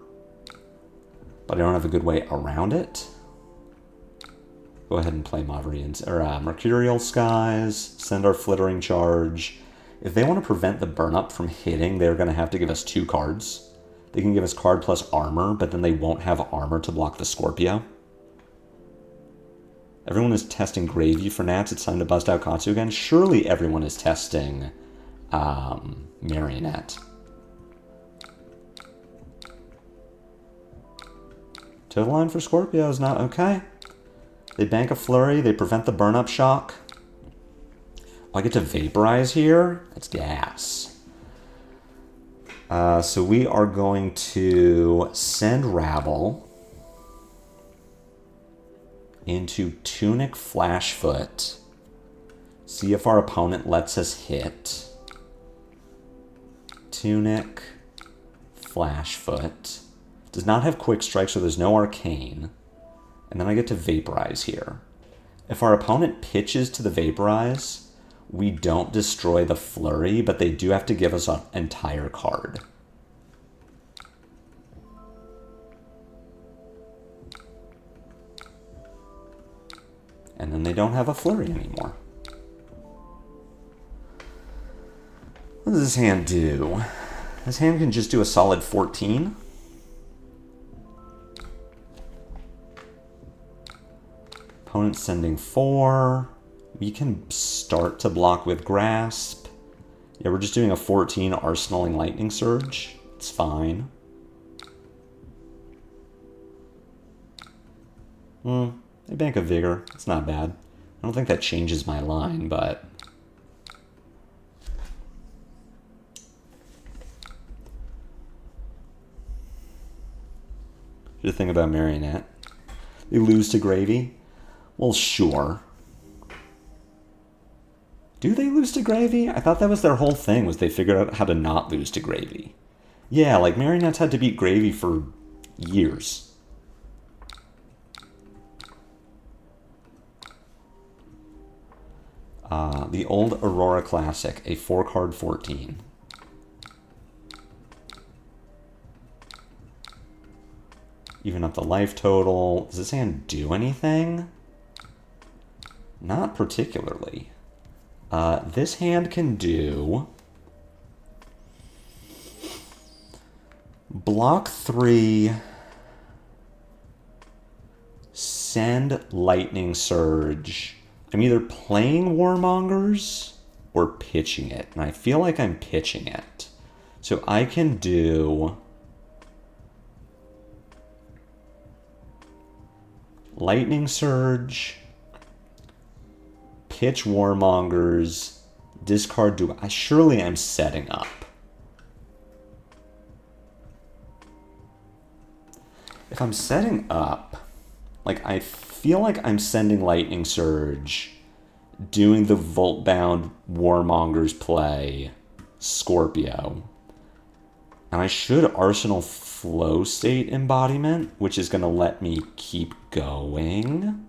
but I don't have a good way around it. Go ahead and play Mercurial Skies, send our Flittering Charge. If they want to prevent the burn-up from hitting, they're going to have to give us 2 cards. They can give us card plus armor, but then they won't have armor to block the Scorpio. Everyone is testing Gravy for Nats. It's time to bust out Katsu again. Surely everyone is testing Marionette. To the line for Scorpio is not okay. They bank a Flurry. They prevent the burn-up shock. Oh, I get to Vaporize here? That's gas. So we are going to send Rabble into Tunic Flashfoot. See if our opponent lets us hit. Tunic Flashfoot. Does not have Quick Strike, so there's no Arcane. And then I get to Vaporize here. If our opponent pitches to the Vaporize, we don't destroy the Flurry, but they do have to give us an entire card. And then they don't have a Flurry anymore. What does this hand do? This hand can just do a solid 14. Opponent sending 4. We can start to block with Grasp. Yeah, we're just doing a 14 arsenaling Lightning Surge. It's fine. They bank a Vigor. It's not bad. I don't think that changes my line, but... Here's the thing about Marionette. They lose to Gravy. Well, sure. Do they lose to Gravy? I thought that was their whole thing, was they figured out how to not lose to Gravy. Yeah, like, Marionettes had to beat Gravy for years. The old Aurora Classic, a 4-card 14. Even up the life total. Does this hand do anything? Not particularly. This hand can do... Block 3... Send Lightning Surge. I'm either playing Warmongers or pitching it. And I feel like I'm pitching it. So I can do... Lightning Surge... pitch Warmongers, discard I surely am setting up. If I'm setting up, like, I feel like I'm sending Lightning Surge, doing the Voltbound Warmongers play, Scorpio. And I should Arsenal Flow State Embodiment, which is going to let me keep going.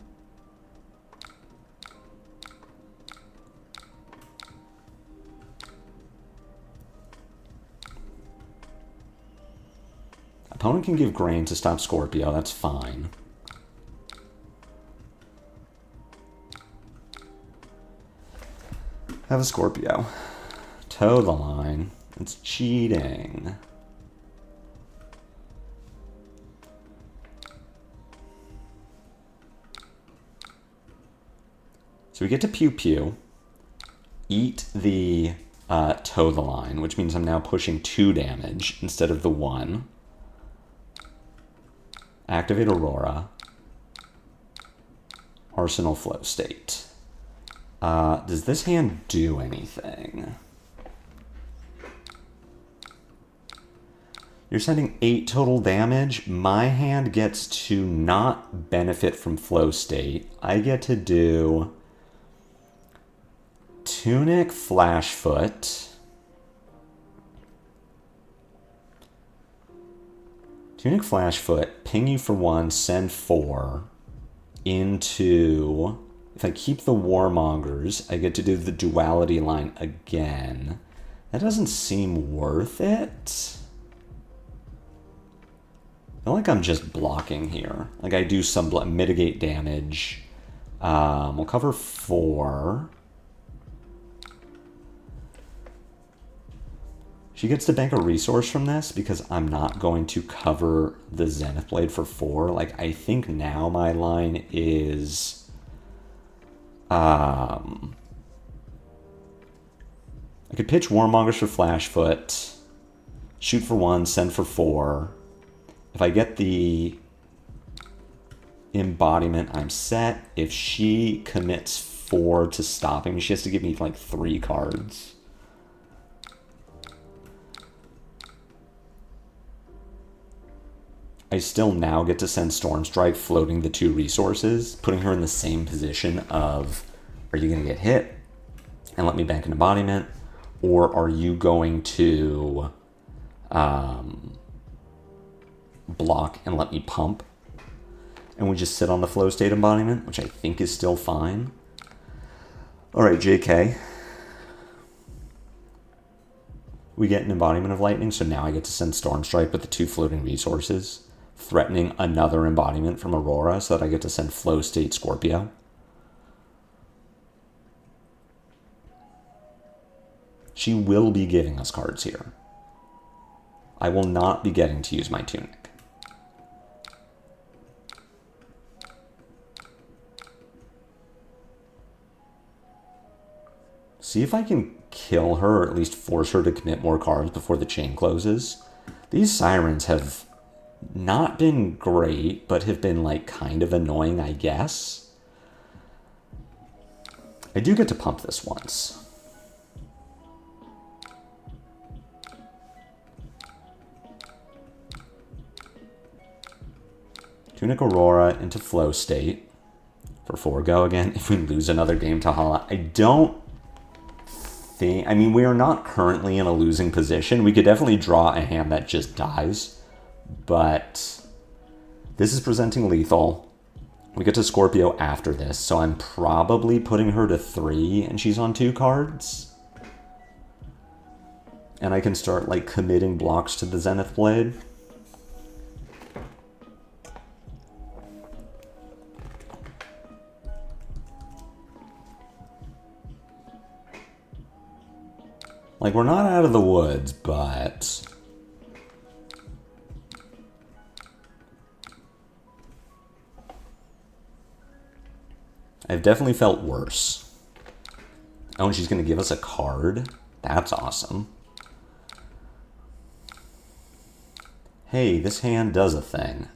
Opponent can give Grain to stop Scorpio, that's fine. Have a Scorpio. Toe the line. It's cheating. So we get to Pew Pew. Eat the toe the line, which means I'm now pushing 2 damage instead of the 1. Activate Aurora. Arsenal Flow State. Does this hand do anything? You're sending 8 total damage. My hand gets to not benefit from Flow State. I get to do Tunic Flashfoot. Tunic Flashfoot, ping you for 1, send 4 into... If I keep the Warmongers, I get to do the Duality line again. That doesn't seem worth it. I feel like I'm just blocking here. Like, I do some mitigate damage. We'll cover 4. She gets to bank a resource from this because I'm not going to cover the Zenith Blade for 4. Like, I think now my line is... I could pitch Warmongers for Flashfoot, shoot for 1, send for 4. If I get the embodiment, I'm set. If she commits 4 to stopping me, she has to give me like 3 cards. I still now get to send Storm Strike, floating the 2 resources, putting her in the same position of, are you going to get hit and let me bank an embodiment, or are you going to block and let me pump? And we just sit on the Flow State embodiment, which I think is still fine. All right, JK. We get an embodiment of lightning, so now I get to send Storm Strike with the 2 floating resources, threatening another embodiment from Aurora so that I get to send Flow State Scorpio. She will be giving us cards here. I will not be getting to use my Tunic. See if I can kill her, or at least force her to commit more cards before the chain closes. These Sirens have not been great, but have been like kind of annoying, I guess. I do get to pump this once. Tunic Aurora into Flow State for 4 go again if we lose another game to Holla. I don't think... I mean, we are not currently in a losing position. We could definitely draw a hand that just dies, but this is presenting lethal. We get to Scorpio after this, so I'm probably putting her to 3 and she's on 2 cards. And I can start like committing blocks to the Zenith Blade. Like, we're not out of the woods, but... I've definitely felt worse. Oh, and she's going to give us a card? That's awesome. Hey, this hand does a thing.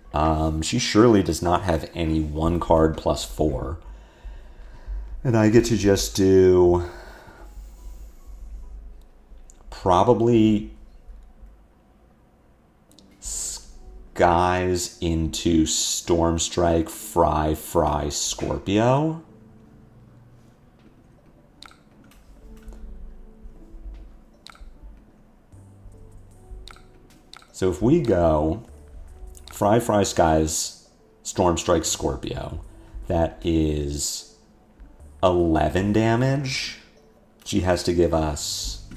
She surely does not have any 1 card plus 4. And I get to just do probably Skies into Stormstrike, Fry, Scorpio. So if we go Fry, Skies, Stormstrike, Scorpio, that is 11 damage. She has to give us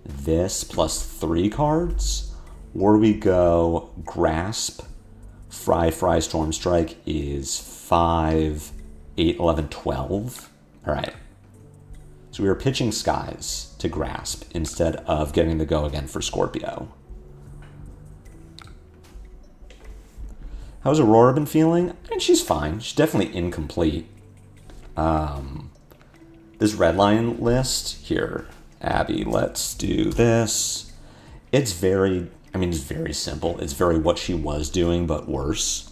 this plus 3 cards. Or we go Grasp, Fry, Stormstrike is 5, 8, 11, 12. All right. So we were pitching Skies to Grasp instead of getting the go again for Scorpio. How's Aurora been feeling? I mean, she's fine. She's definitely incomplete. This red line list here, Abby, let's do this. It's very simple. It's very what she was doing, but worse.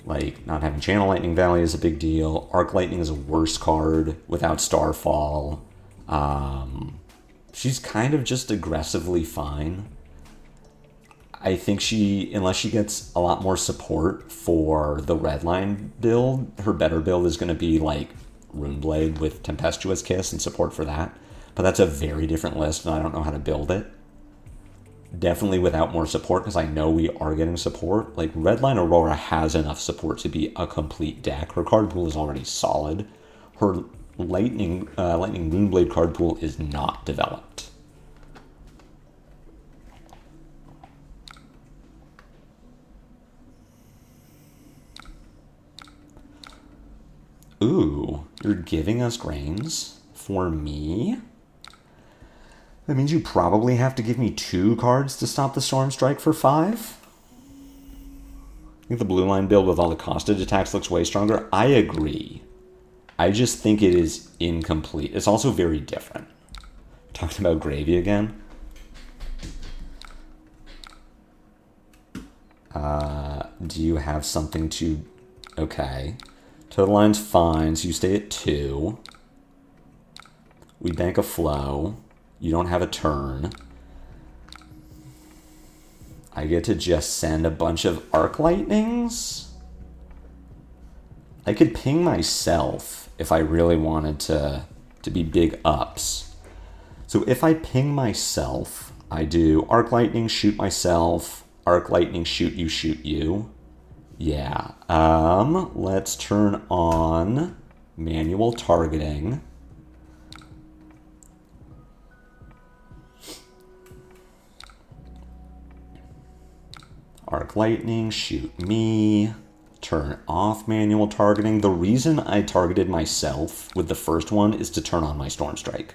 Like, not having Channel Lightning Valley is a big deal. Arc Lightning is a worse card without Starfall. She's kind of just aggressively fine. I think unless she gets a lot more support for the red line build, her better build is going to be like Runeblade with Tempestuous Kiss and support for that. But that's a very different list, and I don't know how to build it. Definitely without more support, because I know we are getting support. Like, Redline Aurora has enough support to be a complete deck. Her card pool is already solid. Her Lightning Runeblade card pool is not developed. Ooh, you're giving us grains for me? That means you probably have to give me 2 cards to stop the Stormstrike for 5? I think the blue line build with all the costed attacks looks way stronger. I agree. I just think it is incomplete. It's also very different. Talking about Gravy again. Do you have something to... Okay. Total line's fine, so you stay at 2. We bank a flow. You don't have a turn. I get to just send a bunch of Arc Lightnings? I could ping myself if I really wanted to be big ups. So if I ping myself, I do Arc Lightning, shoot myself, Arc Lightning, shoot you. Yeah. Let's turn on manual targeting. Arc Lightning, shoot me, turn off manual targeting. The reason I targeted myself with the first one is to turn on my Stormstrike.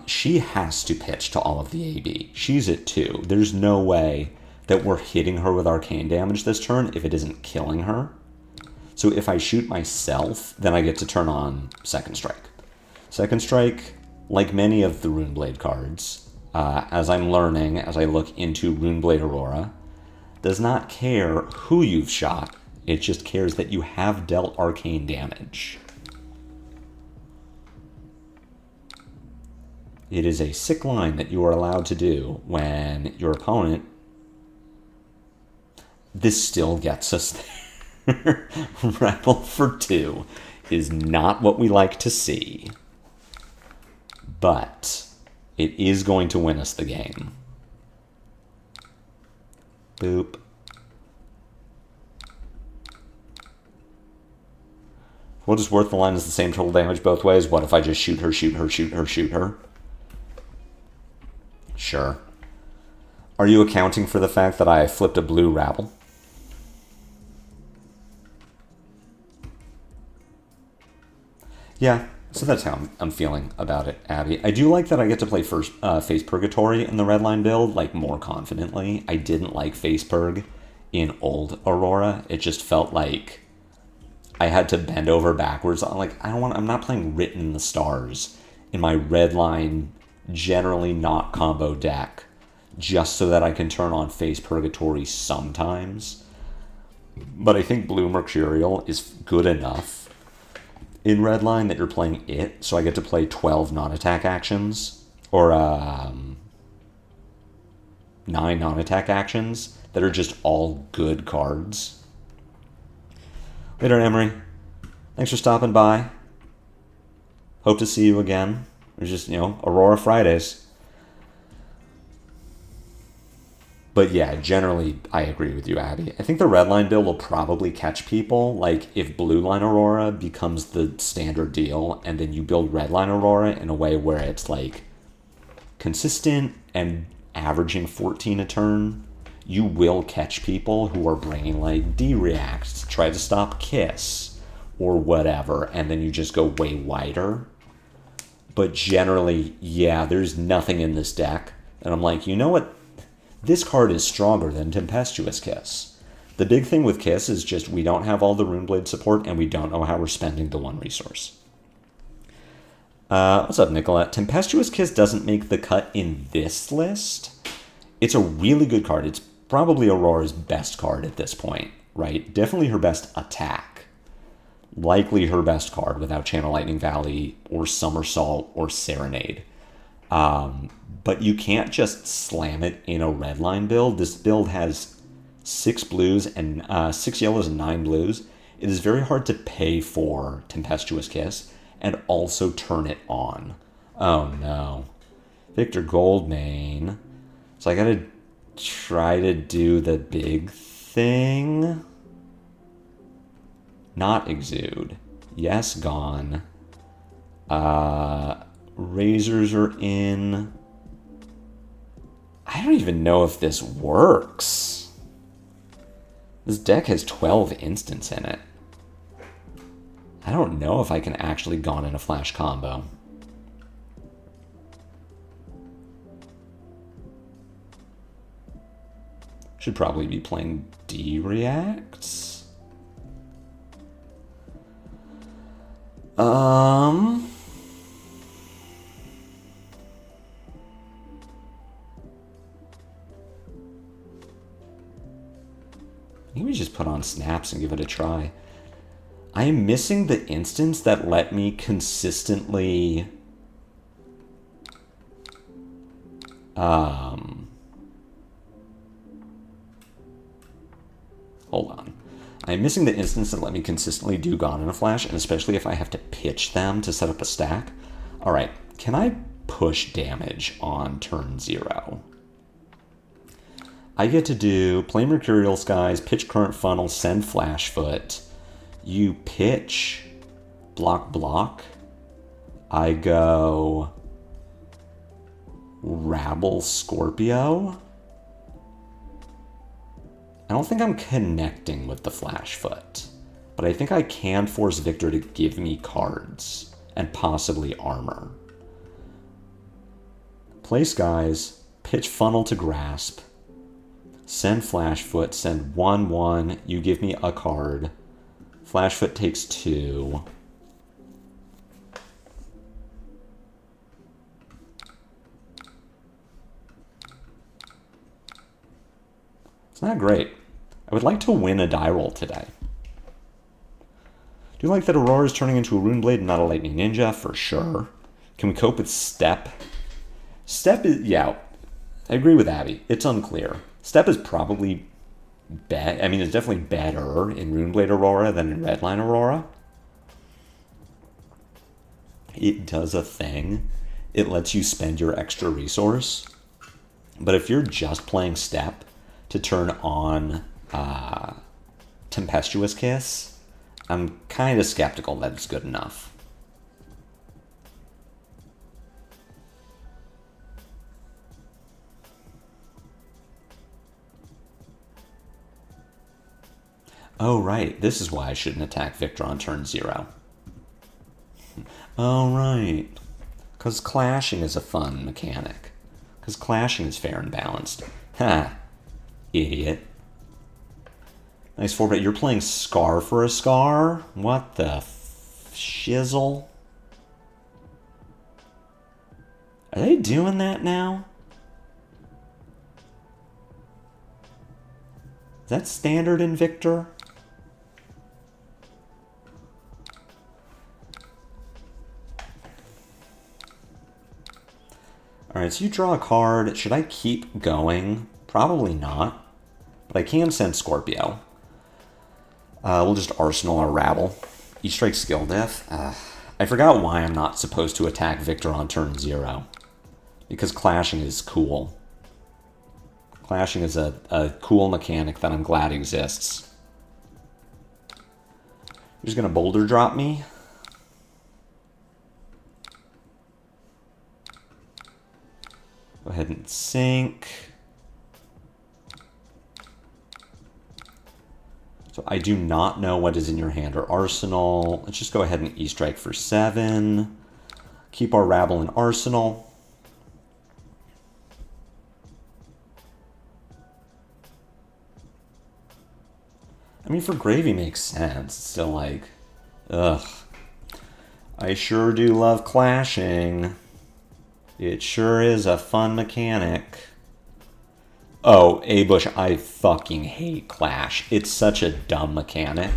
She has to pitch to all of the AB. She's at 2. There's no way that we're hitting her with arcane damage this turn if it isn't killing her. So if I shoot myself, then I get to turn on Second Strike. Second Strike, like many of the Runeblade cards, as I'm learning, as I look into Runeblade Aurora, does not care who you've shot. It just cares that you have dealt arcane damage. It is a sick line that you are allowed to do when your opponent... This still gets us there. Rebel for 2 is not what we like to see. But it is going to win us the game. Boop. What is worth the line is the same total damage both ways. What if I just shoot her? Sure. Are you accounting for the fact that I flipped a blue rabble? Yeah, so that's how I'm feeling about it, Abby. I do like that I get to play first Face Purgatory in the red line build, like, more confidently. I didn't like Face Purg in old Aurora. It just felt like I had to bend over backwards. I'm not playing Written in the Stars in my red line, generally not combo deck, just so that I can turn on Face Purgatory sometimes. But I think Blue Mercurial is good enough. in Redline that you're playing it, so I get to play 12 non-attack actions, or 9 non-attack actions that are just all good cards. Later, Emery. Thanks for stopping by. Hope to see you again. There's just, Aurora Fridays. But yeah, generally, I agree with you, Abby. I think the red line build will probably catch people. Like, if blue line Aurora becomes the standard deal, and then you build red line Aurora in a way where it's, like, consistent and averaging 14 a turn, you will catch people who are bringing, like, D-Reacts to try to stop Kiss or whatever, and then you just go way wider. But generally, yeah, there's nothing in this deck. And I'm like, you know what? This card is stronger than Tempestuous Kiss. The big thing with Kiss is just we don't have all the Runeblade support and we don't know how we're spending the one resource. What's up, Nicolette? Tempestuous Kiss doesn't make the cut in this list. It's a really good card. It's probably Aurora's best card at this point, right? Definitely her best attack. Likely her best card without Channel Lightning Valley or Somersault or Serenade. But you can't just slam it in a red line build. This build has 6 blues and 6 yellows and 9 blues. It is very hard to pay for Tempestuous Kiss and also turn it on. Oh no. Victor Goldmane. So I gotta try to do the big thing. Not Exude. Yes, gone. Razors are in. I don't even know if this works. This deck has 12 instants in it. I don't know if I can actually Gone in a Flash combo. Should probably be playing D-Reacts. Maybe just put on Snaps and give it a try. I am missing the instance that let me consistently hold on. I'm missing the instance that let me consistently do Gone in a Flash, and especially if I have to pitch them to set up a stack. Alright, can I push damage on turn 0? I get to do play Mercurial Skies, pitch Current Funnel, send Flashfoot. You pitch block. I go Rabble Scorpio. I don't think I'm connecting with the Flashfoot, but I think I can force Victor to give me cards and possibly armor. Play Skies, pitch Funnel to Grasp, send Flashfoot, send 1/1, you give me a card. Flashfoot takes 2. It's not great. I would like to win a die roll today. Do you like that Aurora is turning into a Runeblade and not a Lightning Ninja? For sure. Can we cope with Step? Step is, yeah, I agree with Abby. It's unclear. Step is probably it's definitely better in Runeblade Aurora than in Redline Aurora. It does a thing. It lets you spend your extra resource. But if you're just playing Step to turn on Tempestuous Kiss, I'm kind of skeptical that it's good enough. Oh, right. This is why I shouldn't attack Victor on turn 0. Oh, right. Because clashing is a fun mechanic. Because clashing is fair and balanced. Ha! Idiot. Nice 4-bet. You're playing Scar for a Scar? What the shizzle? Are they doing that now? Is that standard in Victor? Alright, so you draw a card. Should I keep going? Probably not. But I can send Scorpio. We'll just Arsenal or Rabble. E-Strike skill death. I forgot why I'm not supposed to attack Victor on turn 0. Because clashing is cool. Clashing is a cool mechanic that I'm glad exists. You're just going to boulder drop me? Go ahead and sink. So I do not know what is in your hand or arsenal. Let's just go ahead and E-Strike for 7. Keep our Rabble in arsenal. I mean, for gravy makes sense. It's still like, ugh. I sure do love clashing. It sure is a fun mechanic. Oh, A-Bush, I fucking hate Clash. It's such a dumb mechanic.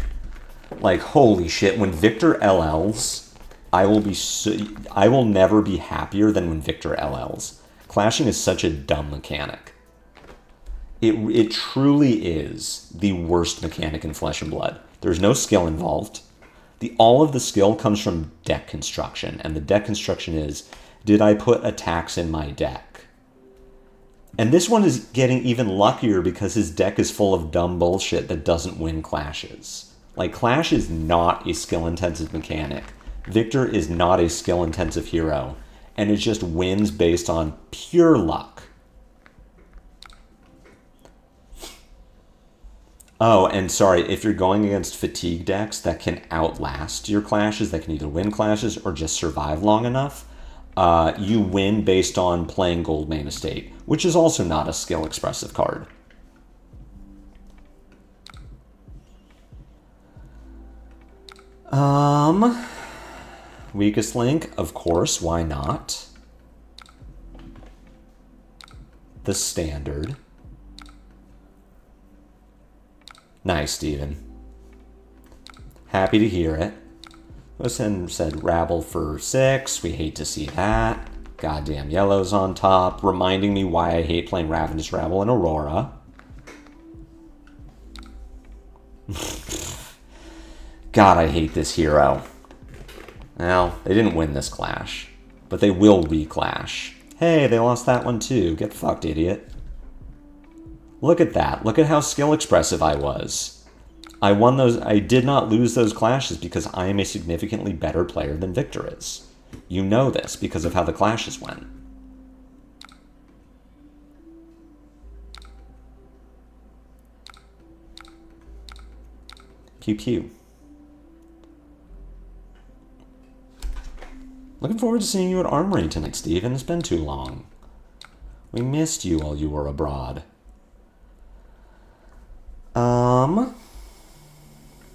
Like, holy shit, when Victor LLs, I will never be happier than when Victor LLs. Clashing is such a dumb mechanic. It truly is the worst mechanic in Flesh and Blood. There's no skill involved. All of the skill comes from deck construction, and the deck construction is, did I put attacks in my deck? And this one is getting even luckier because his deck is full of dumb bullshit that doesn't win clashes. Like, Clash is not a skill-intensive mechanic. Victor is not a skill-intensive hero. And it just wins based on pure luck. Oh, and sorry, if you're going against fatigue decks that can outlast your clashes, that can either win clashes or just survive long enough, you win based on playing Goldmane Estate, which is also not a skill-expressive card. Weakest link, of course, why not? The standard. Nice, Steven. Happy to hear it. Listen said Rabble for 6. We hate to see that. Goddamn yellow's on top, reminding me why I hate playing Ravenous Rabble and Aurora. God, I hate this hero. Well, they didn't win this clash, but they will re-clash. Hey, they lost that one too. Get fucked, idiot. Look at that. Look at how skill expressive I was. I won those. I did not lose those clashes because I am a significantly better player than Victor is. You know this because of how the clashes went. QQ. Looking forward to seeing you at Armory tonight, Steven. It's been too long. We missed you while you were abroad.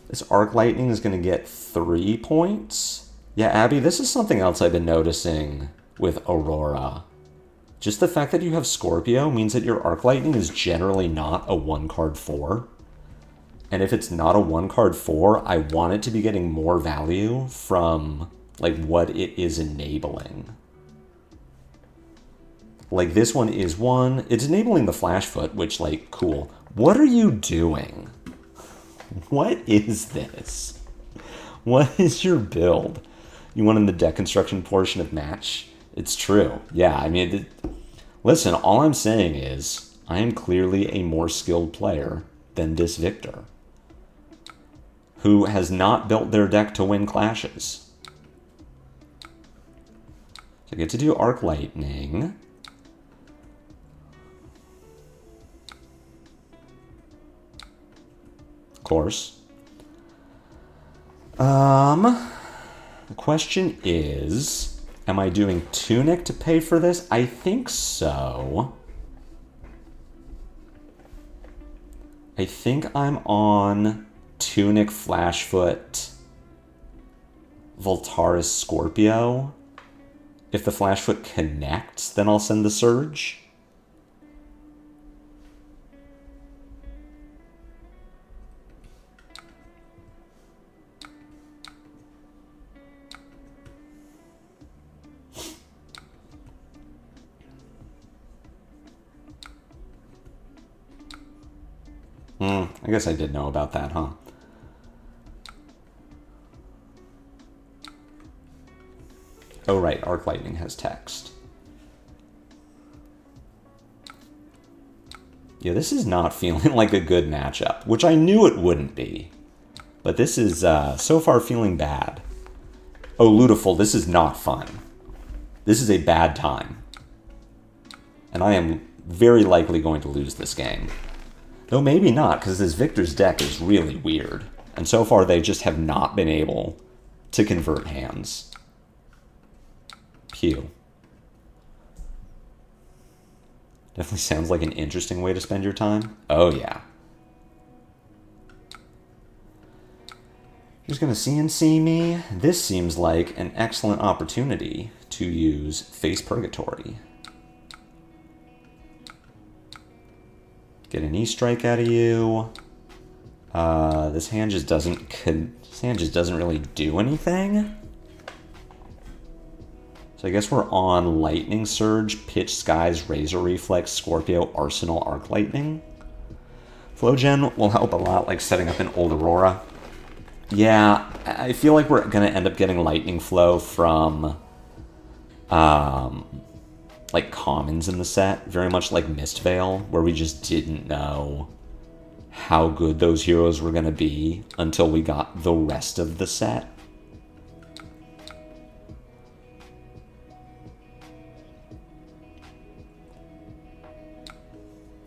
This Arc Lightning is going to get 3 points. Yeah, Abby, this is something else I've been noticing with Aurora. Just the fact that you have Scorpio means that your Arc Lightning is generally not a 1-card 4. And if it's not a 1-card 4, I want it to be getting more value from, like, what it is enabling. Like, this one is 1. It's enabling the Flash Foot, which, like, cool. What are you doing? What is this? What is your build? You want in the deck construction portion of match? It's true. Yeah, I mean, listen, all I'm saying is I am clearly a more skilled player than this Victor, who has not built their deck to win clashes. So I get to do Arc Lightning. Of course. The question is, am I doing Tunic to pay for this? I think so. I think I'm on Tunic, Flashfoot, Voltaris, Scorpio. If the Flashfoot connects, then I'll send the Surge. I guess I did know about that, huh? Oh, right. Arc Lightning has text. Yeah, this is not feeling like a good matchup, which I knew it wouldn't be. But this is so far feeling bad. Oh, Ludiful, this is not fun. This is a bad time. And I am very likely going to lose this game. Though maybe not, because this Victor's deck is really weird. And so far they just have not been able to convert hands. Pew. Definitely sounds like an interesting way to spend your time. Oh, yeah. You're just going to CNC me? This seems like an excellent opportunity to use Face Purgatory. Get an E-Strike out of you. This hand just doesn't really do anything. So I guess we're on Lightning Surge, Pitch Skies, Razor Reflex, Scorpio, Arsenal, Arc Lightning. Flowgen will help a lot, like setting up an old Aurora. Yeah, I feel like we're going to end up getting Lightning Flow from, like, commons in the set. Very much like Mistveil, where we just didn't know how good those heroes were going to be until we got the rest of the set.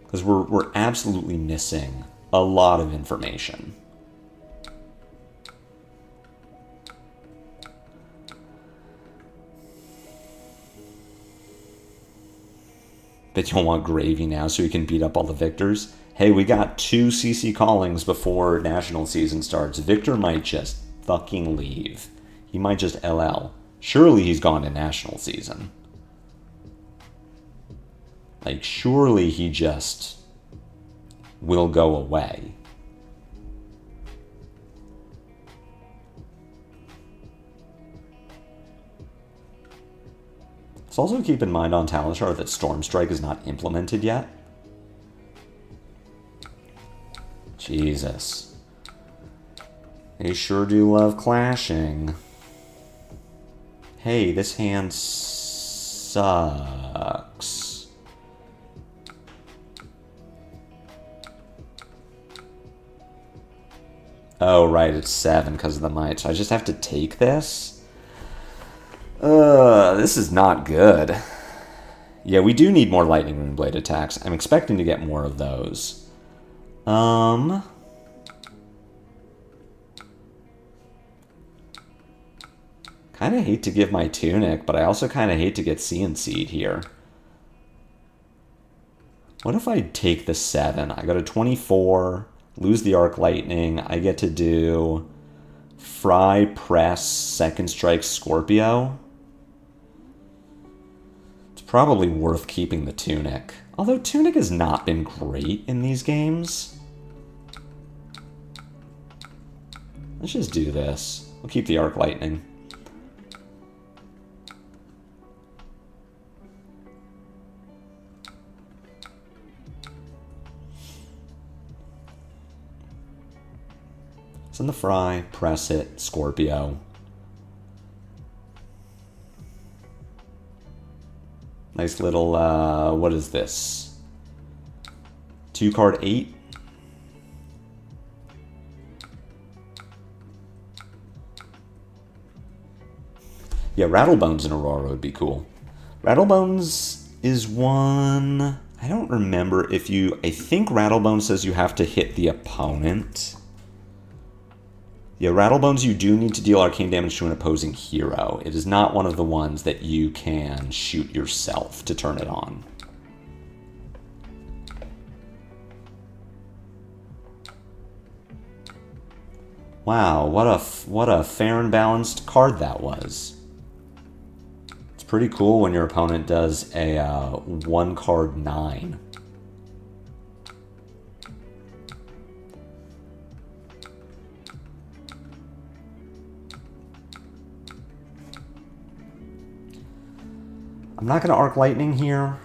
Because we're absolutely missing a lot of information. Bet you'll want Gravy now so you can beat up all the Victors. Hey, we got 2 CC callings before national season starts. Victor might just fucking leave. He might just LL. Surely he's gone to national season. Like, surely he just will go away. Let's also keep in mind on Talishar that Storm Strike is not implemented yet. Jesus. They sure do love clashing. Hey, this hand sucks. Oh, right, it's 7 because of the might. So I just have to take this? This is not good. Yeah, we do need more Lightning Rune Blade attacks. I'm expecting to get more of those. Kind of hate to give my Tunic, but I also kind of hate to get CNC'd here. What if I take the 7? I go to 24... lose the Arc Lightning. I get to do Fry, Press, Second Strike, Scorpio. It's probably worth keeping the Tunic. Although Tunic has not been great in these games. Let's just do this. We'll keep the Arc Lightning. Send the Fry, press it, Scorpio. Nice little, what is this? 2-card 8? Yeah, Rattlebones in Aurora would be cool. Rattlebones is one... I don't remember if you... I think Rattlebones says you have to hit the opponent. Yeah, Rattlebones, you do need to deal arcane damage to an opposing hero. It is not one of the ones that you can shoot yourself to turn it on. Wow, what a fair and balanced card that was. It's pretty cool when your opponent does a 1-card 9. I'm not going to Arc Lightning here.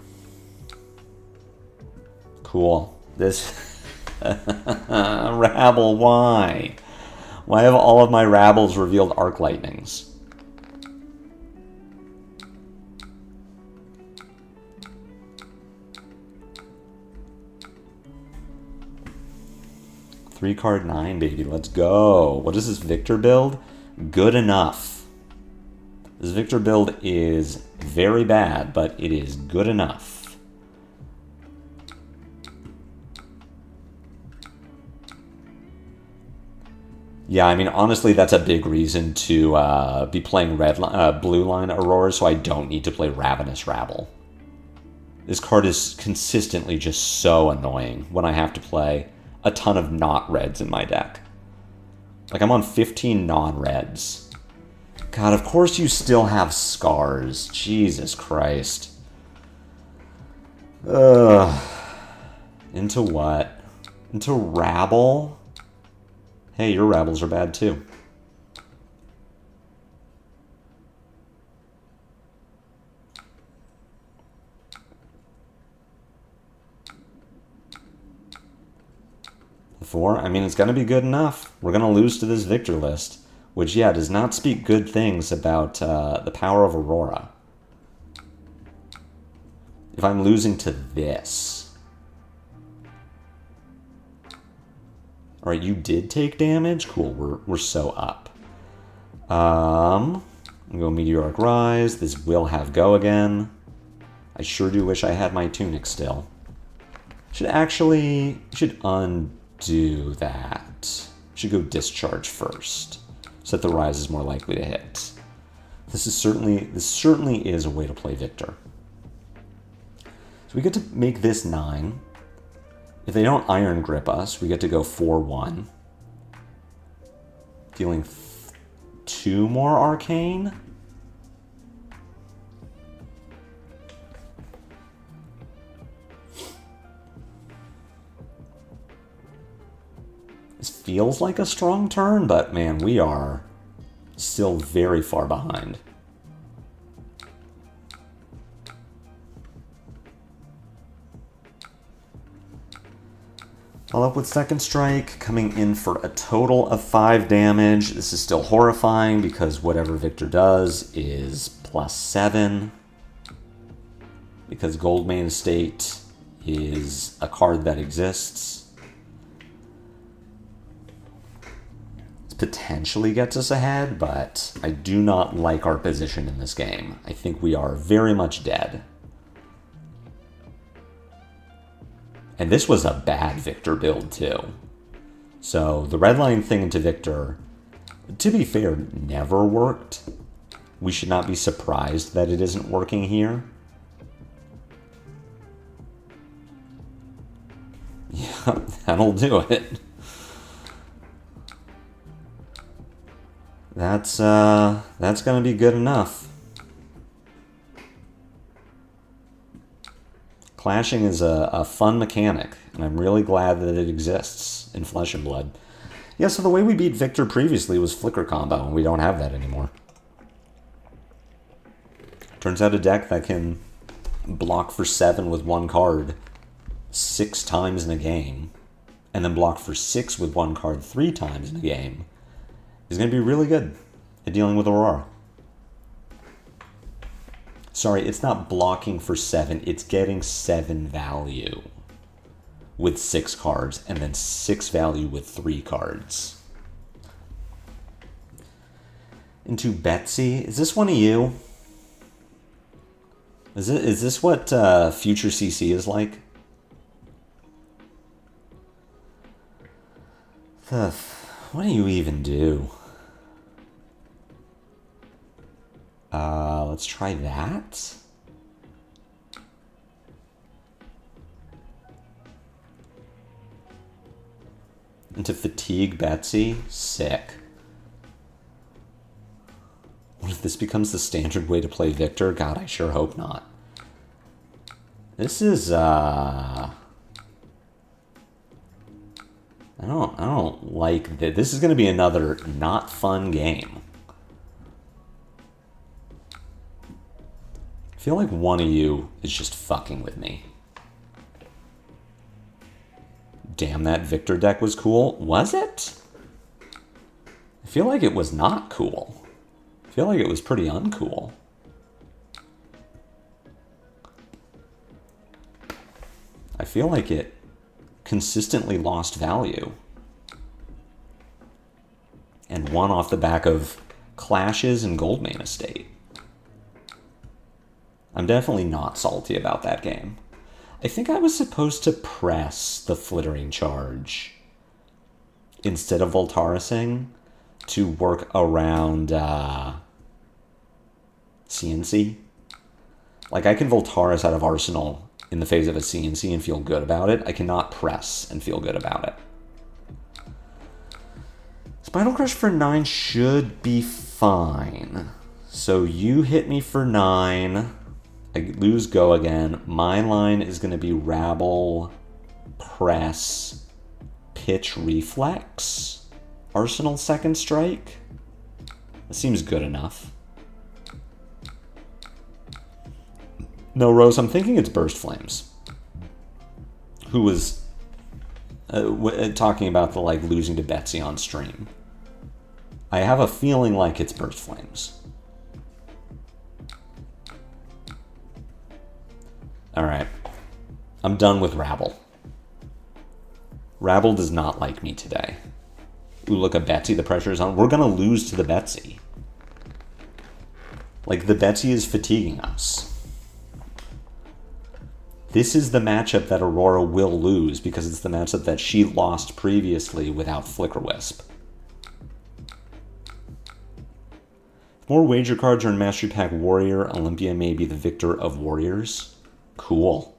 Cool. This Rabble, why? Why have all of my Rabbles revealed Arc Lightnings? Three card 9, baby. Let's go. What is this Victor build? Good enough. This Victor build is very bad, but it is good enough. Yeah, I mean, honestly, that's a big reason to be playing blue line Aurora, so I don't need to play Ravenous Rabble. This card is consistently just so annoying when I have to play a ton of not reds in my deck. Like, I'm on 15 non-reds. God, of course you still have scars. Jesus Christ. Ugh. Into what? Into Rabble? Hey, your Rabbles are bad too. Four? I mean, it's going to be good enough. We're going to lose to this Victor list, which, yeah, does not speak good things about the power of Aurora. If I'm losing to this. All right, you did take damage? Cool, we're so up. I'm going to go Meteoric Rise. This will have go again. I sure do wish I had my Tunic still. Should undo that. Should go Discharge first, so that the Rise is more likely to hit. This certainly is a way to play Victor. So we get to make this 9. If they don't Iron Grip us, we get to go 4-1. Dealing 2 more Arcane. This feels like a strong turn, but man, we are still very far behind. Follow up with Second Strike, coming in for a total of 5 damage. This is still horrifying because whatever Victor does is +7. Because Goldmane Estate is a card that exists. This potentially gets us ahead, but I do not like our position in this game. I think we are very much dead. And this was a bad Victor build, too. So the red line thing into Victor, to be fair, never worked. We should not be surprised that it isn't working here. Yeah, that'll do it. That's gonna be good enough. Clashing is a fun mechanic, and I'm really glad that it exists in Flesh and Blood. Yeah, so the way we beat Victor previously was Flicker combo, and we don't have that anymore. Turns out a deck that can block for 7 with 1 card 6 times in a game, and then block for 6 with 1 card 3 times in a game, is going to be really good at dealing with Aurora. Sorry, it's not blocking for 7, it's getting 7 value with 6 cards, and then 6 value with 3 cards. Into Betsy. Is this one of you? Is this what future CC is like? What do you even do? Let's try that. Into Fatigue Betsy. Sick. What if this becomes the standard way to play Victor? God, I sure hope not. This is, I don't like that. This is going to be another not fun game. I feel like one of you is just fucking with me. Damn, that Victor deck was cool. Was it? I feel like it was not cool. I feel like it was pretty uncool. I feel like it consistently lost value. And won off the back of clashes and Goldmane Estate. I'm definitely not salty about that game. I think I was supposed to press the Flittering Charge instead of Voltarising to work around CNC. Like, I can Voltaris out of Arsenal in the phase of a CNC and feel good about it. I cannot press and feel good about it. Spinal Crush for 9 should be fine. So you hit me for 9. I lose go again. My line is going to be Rabble, Press, Pitch, Reflex, Arsenal Second Strike. That seems good enough. No, Rose, I'm thinking it's Burst Flames. Who was talking about the losing to Betsy on stream. I have a feeling like it's Burst Flames. Alright. I'm done with Rabble. Rabble does not like me today. Ooh, look at Betsy, the pressure is on. We're gonna lose to the Betsy. Like, the Betsy is fatiguing us. This is the matchup that Aurora will lose because it's the matchup that she lost previously without Flicker Wisp. If more wager cards are in Mastery Pack Warrior, Olympia may be the victor of Warriors. Cool.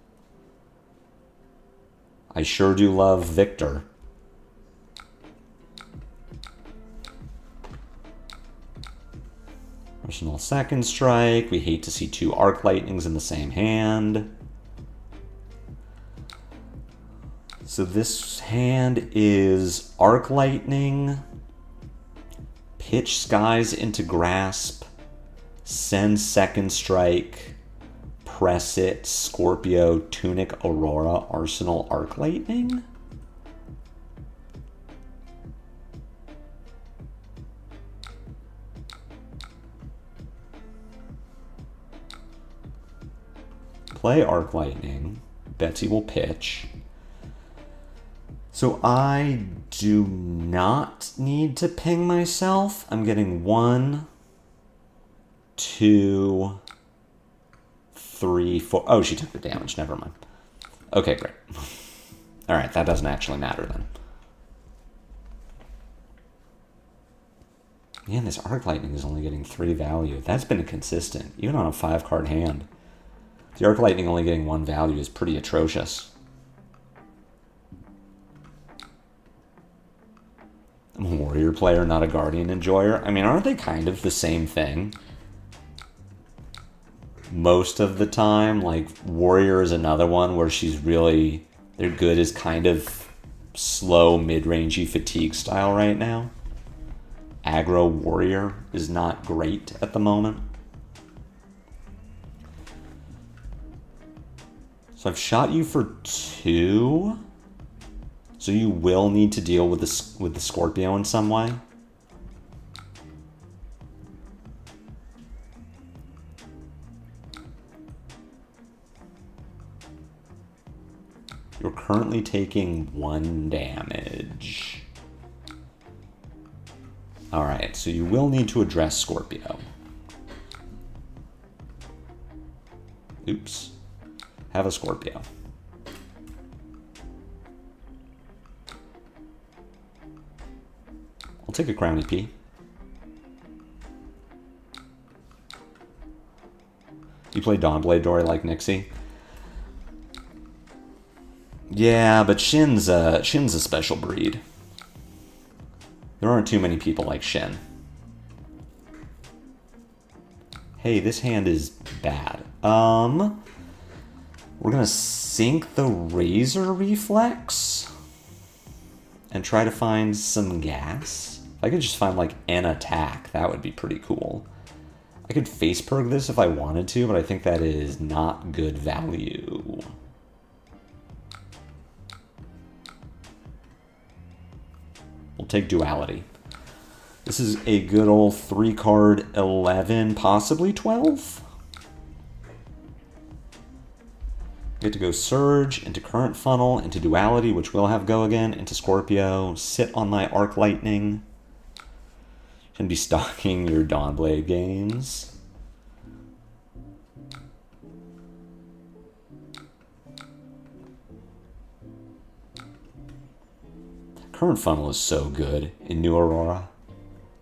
I sure do love Victor. Arsenal Second Strike. We hate to see 2 Arc Lightnings in the same hand. So this hand is Arc Lightning, Pitch Skies into Grasp, send Second Strike, press it, Scorpio, Tunic, Aurora, Arsenal, Arc Lightning? Play Arc Lightning. Betsy will pitch. So I do not need to ping myself. I'm getting 1, 2, 3, 4. Oh, she took the damage. Never mind. Okay, great. All right, that doesn't actually matter then. Man, this Arc Lightning is only getting 3 value. That's been consistent, even on a 5-card hand. The Arc Lightning only getting 1 value is pretty atrocious. I'm a Warrior player, not a Guardian enjoyer. I mean, aren't they kind of the same thing? Most of the time, like, Warrior is another one where she's really, their good is kind of slow, mid-rangey fatigue style right now. Aggro Warrior is not great at the moment. So I've shot you for 2. So you will need to deal with the Scorpio in some way. You're currently taking 1 damage. Alright, so you will need to address Scorpio. Oops. Have a Scorpio. I'll take a Crown EP. You play Dawnblade Dory like Nixie? Yeah, but Shin's a special breed. There aren't too many people like Shin. Hey, this hand is bad. We're gonna sink the Razor Reflex and try to find some gas. If I could just find like an attack, that would be pretty cool. I could face perk this if I wanted to, but I think that is not good value. take Duality. This is a good old 3-card 11, possibly 12? Get to go Surge, into Current Funnel, into Duality, which will have Go again, into Scorpio, sit on my Arc Lightning. Shouldn't be stocking your Dawnblade games. Current Funnel is so good in New Aurora.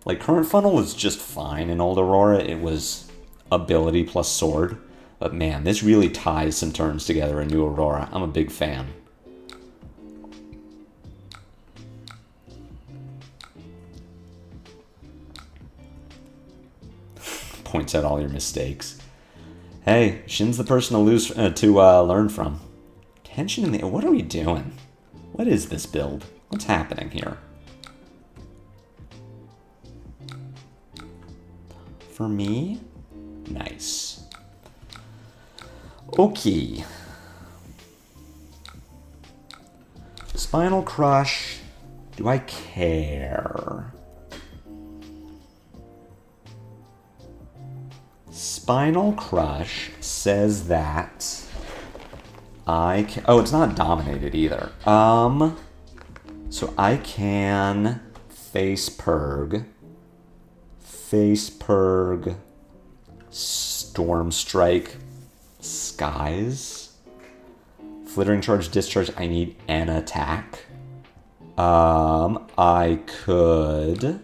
Like, Current Funnel was just fine in Old Aurora. It was ability plus sword. But man, this really ties some turns together in New Aurora. I'm a big fan. Points out all your mistakes. Hey, Shin's the person to learn from. Tension in the... What are we doing? What is this build? What's happening here? For me? Nice. Okay. Spinal Crush. Do I care? Spinal Crush says that I can... Oh, it's not dominated either. So I can face Purg, Storm Strike, Skies, Flittering Charge, Discharge. I need an attack. I could...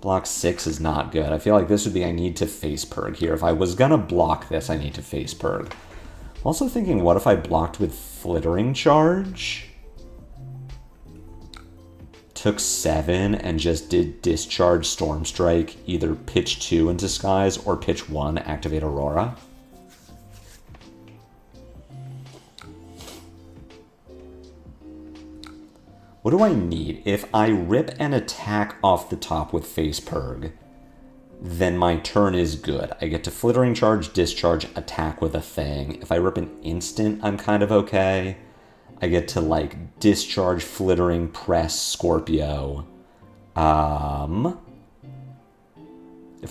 Block 6 is not good. I feel like this would be I need to face Purg here. If I was gonna block this, I need to face Purg. I'm also thinking, what if I blocked with Flittering Charge? Took 7 and just did Discharge, Storm Strike, either pitch 2 into Skies or pitch 1, activate Aurora. What do I need? If I rip an attack off the top with Face Purg, then my turn is good. I get to Flittering Charge, Discharge, attack with a thing. If I rip an instant, I'm kind of okay. I get to, like, Discharge, Flittering, Press, Scorpio. If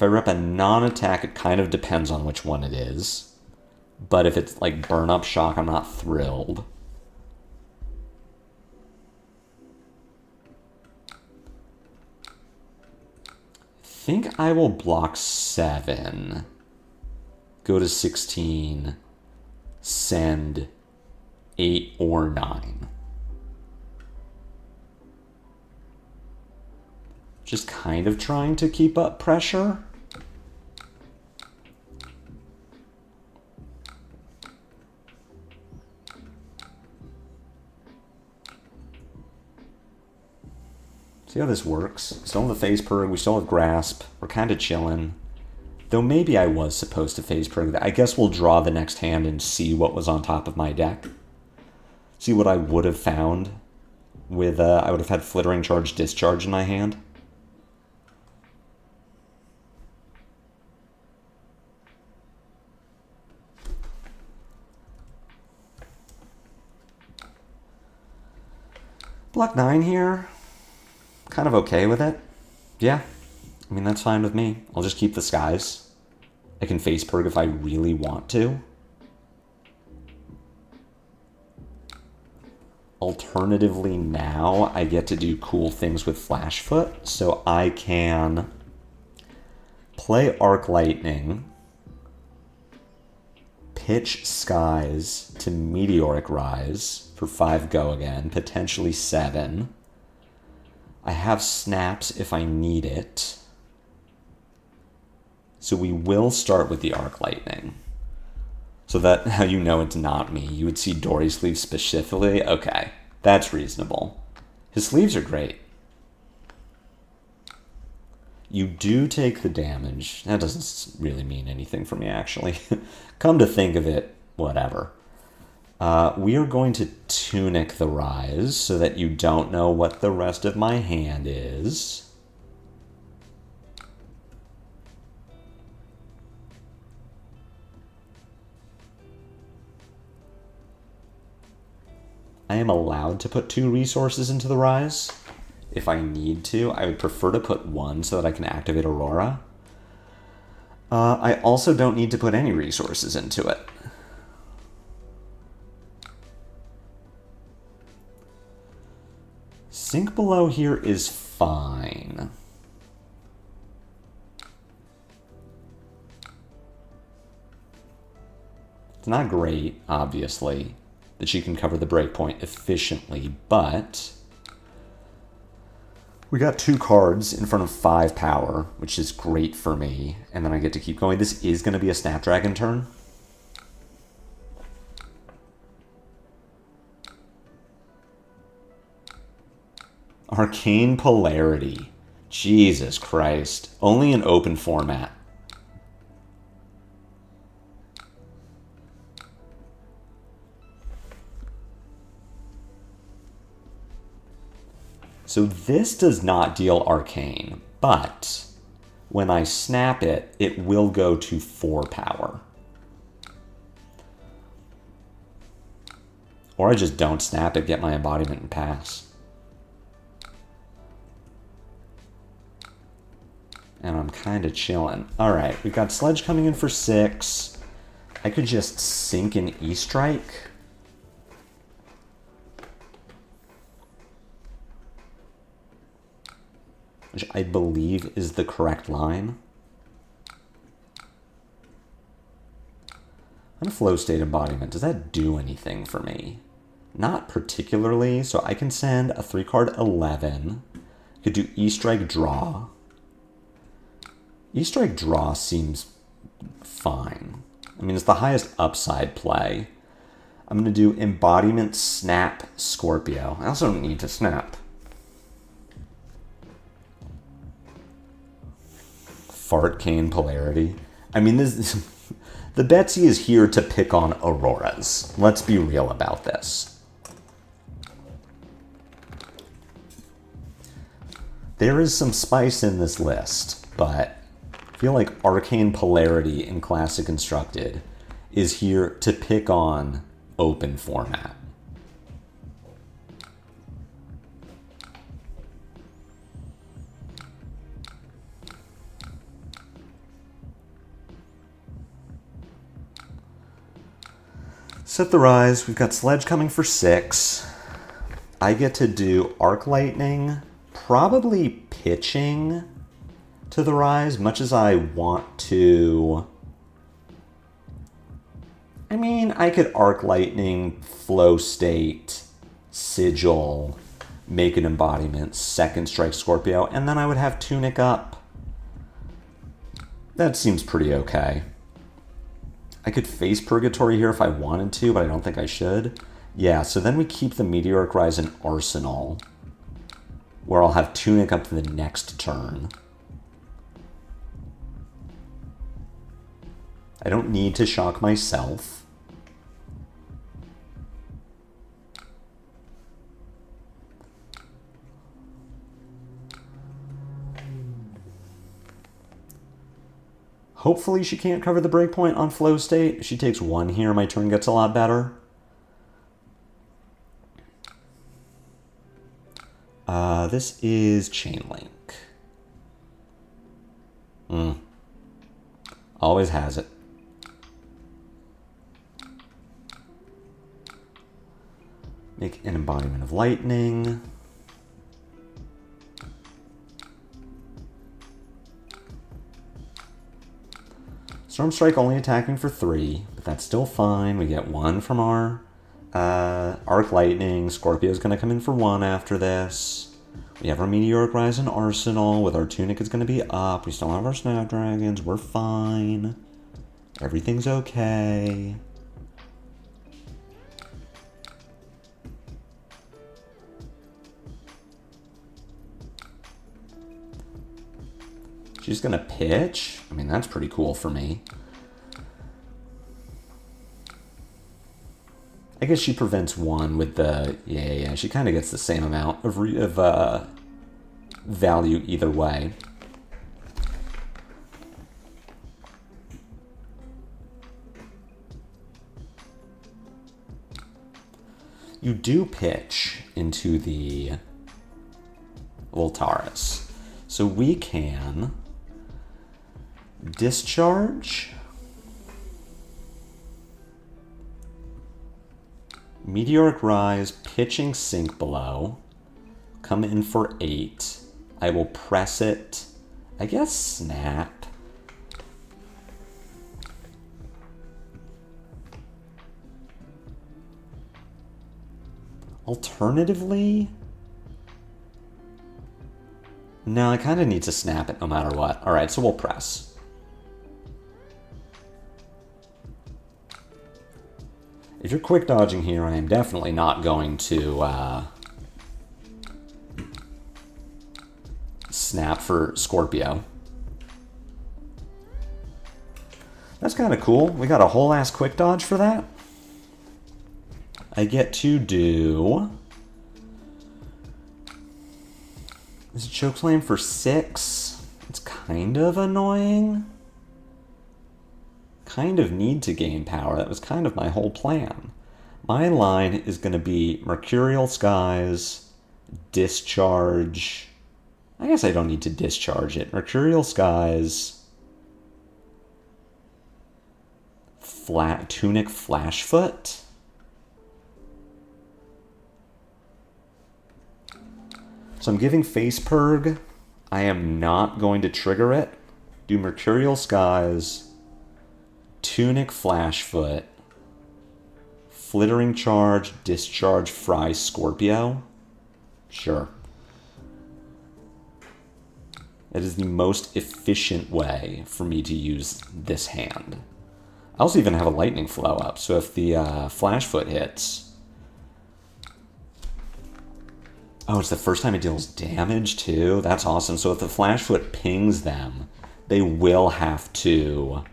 I rip a non-attack, it kind of depends on which one it is. But if it's, like, Burn Up Shock, I'm not thrilled. I think I will block 7, go to 16, send 8 or 9. Just kind of trying to keep up pressure. See how this works? Still have the Phase Purg, we still have Grasp, we're kind of chilling. Though maybe I was supposed to Phase Purg. I guess we'll draw the next hand and see what was on top of my deck. See what I would have found with, I would have had Flittering Charge, Discharge in my hand. Block 9 here. Kind of okay with it. Yeah, I mean, that's fine with me. I'll just keep the Skies. I can Face Purg if I really want to. Alternatively, now I get to do cool things with Flash Foot, so I can play Arc Lightning, pitch Skies to Meteoric Rise for 5 go again, potentially 7. I have Snaps if I need it. So we will start with the Arc Lightning. So that how you know it's not me. You would see Dory's sleeves specifically. Okay, that's reasonable. His sleeves are great. You do take the damage. That doesn't really mean anything for me, actually. Come to think of it, whatever. We are going to Tunic the Rise so that you don't know what the rest of my hand is. I am allowed to put 2 resources into the Rise. If I need to, I would prefer to put 1 so that I can activate Aurora. I also don't need to put any resources into it. Sink below here is fine. It's not great, obviously, that she can cover the breakpoint efficiently, but we got 2 cards in front of 5 power, which is great for me, and then I get to keep going. This is going to be a Snapdragon turn. Arcane Polarity. Jesus Christ. Only in open format. So this does not deal Arcane, but when I snap it, it will go to 4 power. Or I just don't snap it, get my embodiment, and pass. And I'm kind of chilling. All right, we've got Sledge coming in for 6. I could just sink an E-Strike. Which I believe is the correct line. And a flow state embodiment, does that do anything for me? Not particularly, so I can send a 3-card 11. Could do E-Strike draw. E-Strike draw seems fine. I mean, it's the highest upside play. I'm going to do embodiment snap Scorpio. I also don't need to snap. Fartcane Polarity. I mean, this the Betsy is here to pick on Auroras. Let's be real about this. There is some spice in this list, but I feel like Arcane Polarity in Classic Constructed is here to pick on open format. Set the Rise. We've got Sledge coming for 6. I get to do Arc Lightning, probably pitching to the Rise, much as I want to. I mean, I could Arc Lightning, Flow State, Sigil, make an embodiment, second strike Scorpio, and then I would have Tunic up. That seems pretty okay. I could face Purgatory here if I wanted to, but I don't think I should. Yeah, so then we keep the Meteoric Rise in Arsenal, where I'll have Tunic up to the next turn. I don't need to shock myself. Hopefully she can't cover the breakpoint on Flow State. If she takes 1 here, my turn gets a lot better. This is Chainlink. Always has it. Make an embodiment of lightning. Storm Strike only attacking for 3, but that's still fine. We get 1 from our Arc Lightning. Scorpio's going to come in for 1 after this. We have our Meteoric Rise in Arsenal. With our Tunic, it's going to be up. We still have our Snapdragons. We're fine. Everything's okay. She's going to pitch. I mean, that's pretty cool for me. I guess she prevents 1 with the... Yeah. She kind of gets the same amount of value either way. you do pitch into the Voltaris. So we can discharge, Meteoric Rise, pitching Sink Below, come in for 8. I will press it, I guess Snap. Alternatively, no, I kind of need to snap it no matter what. All right, so we'll press. If you're quick dodging here, I am definitely not going to snap for Scorpio. That's kind of cool. We got a whole ass quick dodge for that. I get to do... Is it Chokeslam for 6? It's kind of annoying. Kind of need to gain power. That was kind of my whole plan. My line is going to be Mercurial Skies, Discharge. I guess I don't need to discharge it. Mercurial Skies, Tunic Flashfoot. So I'm giving Face Purg. I am not going to trigger it. Do Mercurial Skies, Tunic Flashfoot, Flittering Charge, Discharge, Fry, Scorpio. Sure. It is the most efficient way for me to use this hand. I also even have a Lightning Flow up, so if the Flashfoot hits... Oh, it's the first time it deals damage, too? That's awesome. So if the Flashfoot pings them, they will have to...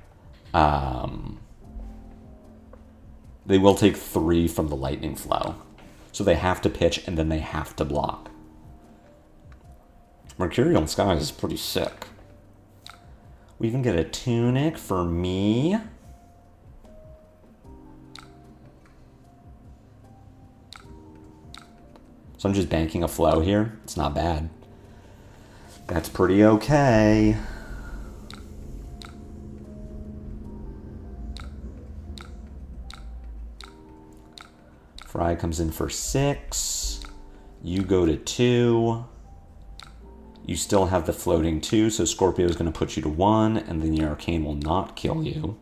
they will take 3 from the Lightning Flow. So they have to pitch, and then they have to block. Mercurial Skies is pretty sick. We even get a Tunic for me. So I'm just banking a flow here. It's not bad. That's pretty okay. Fry comes in for 6. You go to 2. You still have the floating 2, so Scorpio is going to put you to 1, and then the Arcane will not kill you.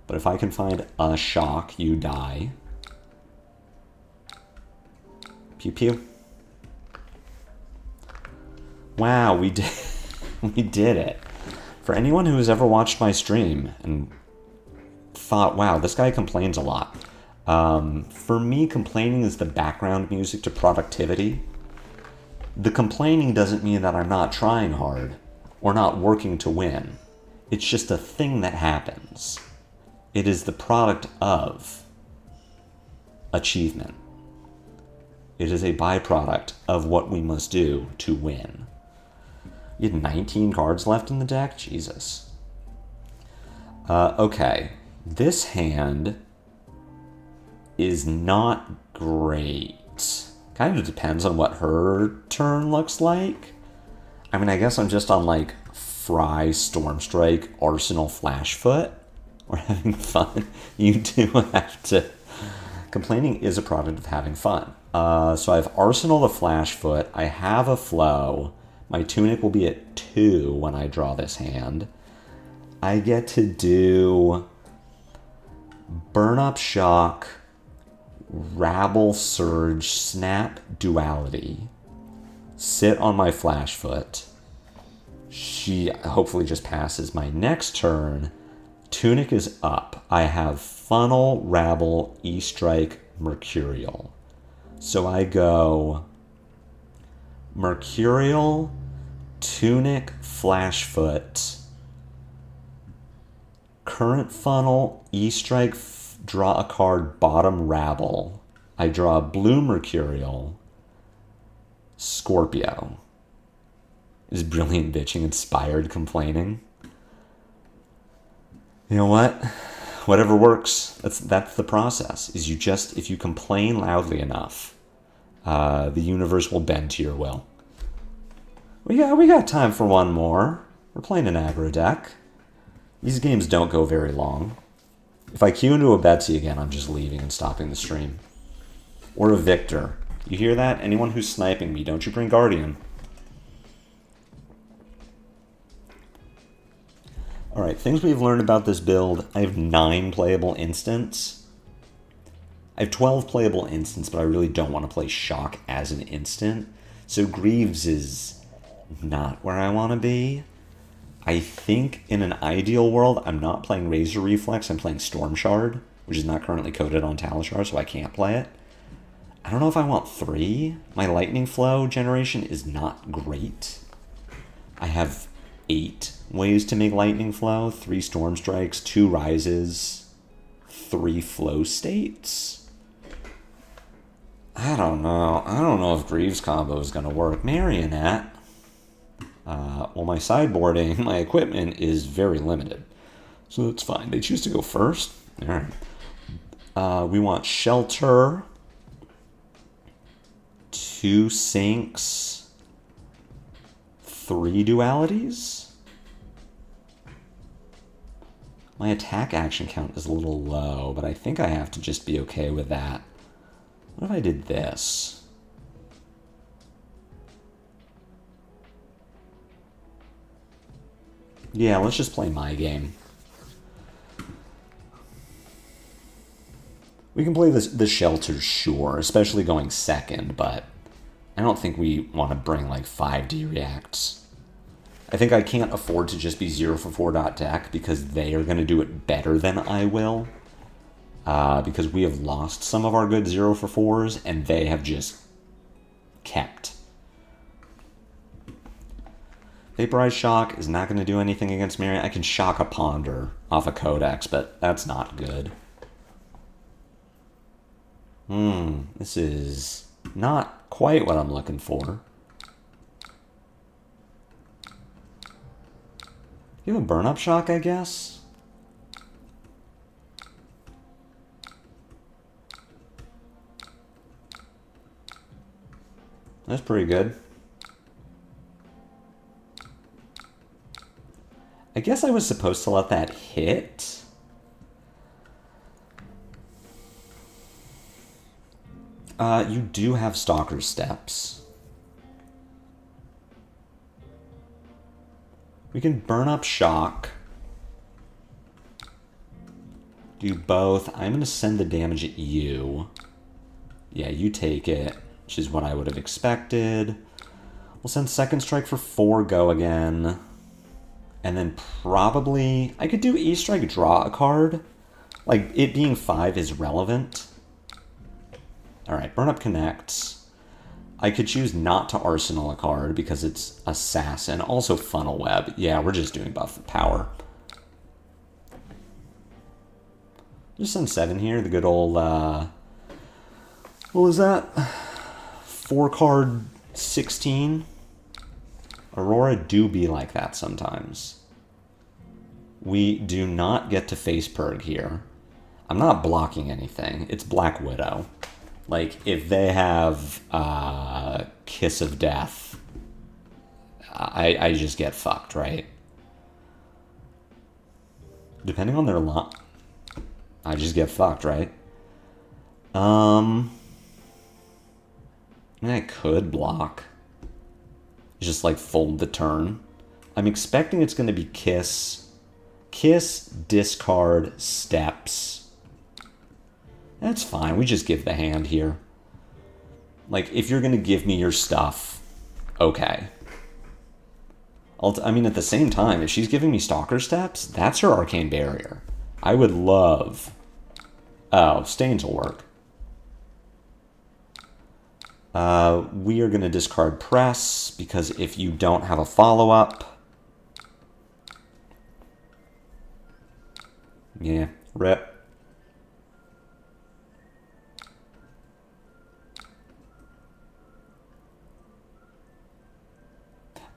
But if I can find a shock, you die. Pew pew. Wow, we did we did it. For anyone who has ever watched my stream and thought, wow, this guy complains a lot. For me, complaining is the background music to productivity. The complaining doesn't mean that I'm not trying hard or not working to win. It's just a thing that happens. It is the product of achievement. It is a byproduct of what we must do to win. You had 19 cards left in the deck? Jesus. Okay. This hand is not great. Kind of depends on what her turn looks like. I mean, I guess I'm just on like Fry, Stormstrike, Arsenal, Flashfoot. We're having fun. You do have to... Complaining is a product of having fun. So I have Arsenal the Flashfoot. I have a flow. My Tunic will be at 2 when I draw this hand. I get to do Burn Up Shock, Rabble Surge, Snap Duality. Sit on my Flashfoot. She hopefully just passes. My next turn, Tunic is up. I have Funnel, Rabble, E-Strike, Mercurial. So I go Mercurial, Tunic, Flashfoot, Current Funnel, E-Strike, draw a card, bottom Rabble. I draw a blue Mercurial, Scorpio. Is Brilliant Bitching inspired complaining? You know what? Whatever works. That's the process. Is you just, if you complain loudly enough, the universe will bend to your will. We got time for one more. We're playing an aggro deck. These games don't go very long. If I queue into a Betsy again, I'm just leaving and stopping the stream. Or a Victor. You hear that? Anyone who's sniping me, don't you bring Guardian. Alright, things we've learned about this build. I have 9 playable instants. I have 12 playable instants, but I really don't want to play Shock as an instant. So Greaves is not where I want to be. I think in an ideal world, I'm not playing Razor Reflex, I'm playing Storm Shard, which is not currently coded on Talishar, so I can't play it. I don't know if I want 3. My Lightning Flow generation is not great. I have 8 ways to make Lightning Flow. 3 Storm Strikes, 2 Rises, 3 Flow States. I don't know. I don't know if Greaves combo is going to work. Marionette. Well, my sideboarding, my equipment is very limited. So that's fine. They choose to go first. All right. We want Shelter. 2 Sinks. 3 Dualities. My attack action count is a little low, but I think I have to just be okay with that. What if I did this? Yeah, let's just play my game. We can play the Shelters, sure, especially going second, but I don't think we want to bring like 5D reacts. I think I can't afford to just be 0 for 4 deck because they are going to do it better than I will. Because we have lost some of our good 0 for 4s and they have just kept. Vaporize Shock is not going to do anything against Marion. I can Shock a Ponder off a Codex, but that's not good. This is not quite what I'm looking for. You have a Burn-Up Shock, I guess? That's pretty good. I guess I was supposed to let that hit. You do have Stalker Steps. We can Burn Up Shock. Do both. I'm going to send the damage at you. Yeah, you take it, which is what I would have expected. We'll send Second Strike for 4, go again. And then probably, I could do E-Strike, draw a card. Like, it being 5 is relevant. Alright, Burn Up connects. I could choose not to Arsenal a card because it's Assassin. Also Funnel Web. Yeah, we're just doing buff power. Just send 7 here, the good old, what was that? 4 card 16? Aurora do be like that sometimes. We do not get to face Purg here. I'm not blocking anything. It's Black Widow. Like, if they have Kiss of Death, I just get fucked, right? Depending on their lot, I just get fucked, right? I mean, I could block. Just like fold the turn. I'm expecting it's going to be Kiss. Kiss, discard, steps. That's fine. We just give the hand here. Like, if you're going to give me your stuff, okay. I mean, at the same time, if she's giving me Stalker Steps, that's her Arcane Barrier. I would love... Oh, Stains will work. We are going to discard Press, because if you don't have a follow-up... Yeah, rip.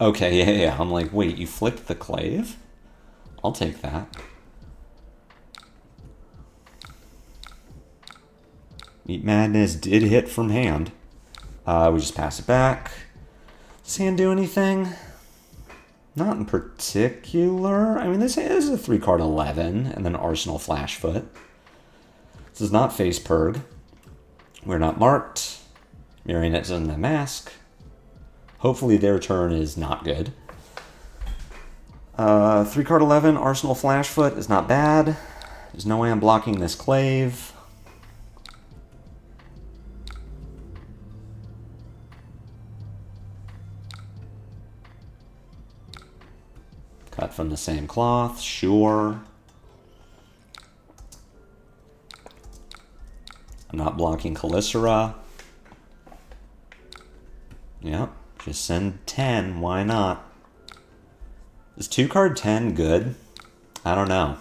Okay, yeah. I'm like, wait, you flipped the Clave? I'll take that. Meat Madness did hit from hand. We just pass it back. Does hand do anything? Not in particular. I mean, this is a 3-card 11, and then Arsenal Flashfoot. This is not Face Purg. We're not marked. Marionette doesn't have Mask. Hopefully their turn is not good. 3-card 11, Arsenal Flashfoot is not bad. There's no way I'm blocking this Clave. Cut from the same cloth, sure. I'm not blocking Calicera. Yep, just send 10, why not? Is 2-card 10 good? I don't know.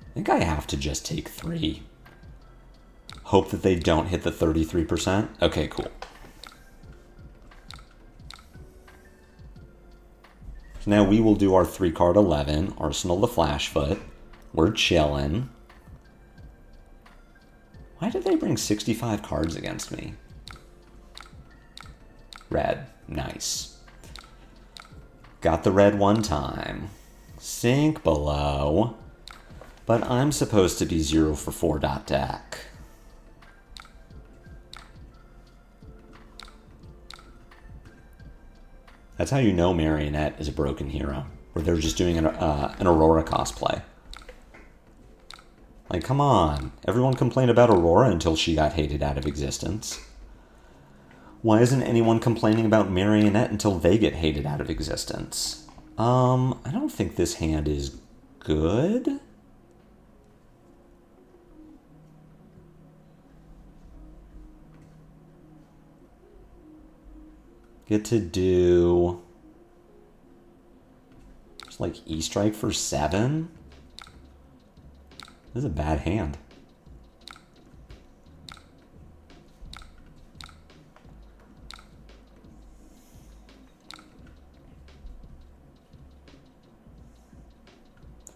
I think I have to just take 3. Hope that they don't hit the 33%. Okay, cool. So now we will do our 3-card 11, Arsenal the Flashfoot. We're chillin'. Why did they bring 65 cards against me? Red. Nice. Got the red one time. Sink below. But I'm supposed to be 0 for 4 dot deck. That's how you know Marionette is a broken hero. Or they're just doing an Aurora cosplay. Like, come on. Everyone complained about Aurora until she got hated out of existence. Why isn't anyone complaining about Marionette until they get hated out of existence? I don't think this hand is good. Get to do just like E-Strike for 7. This is a bad hand.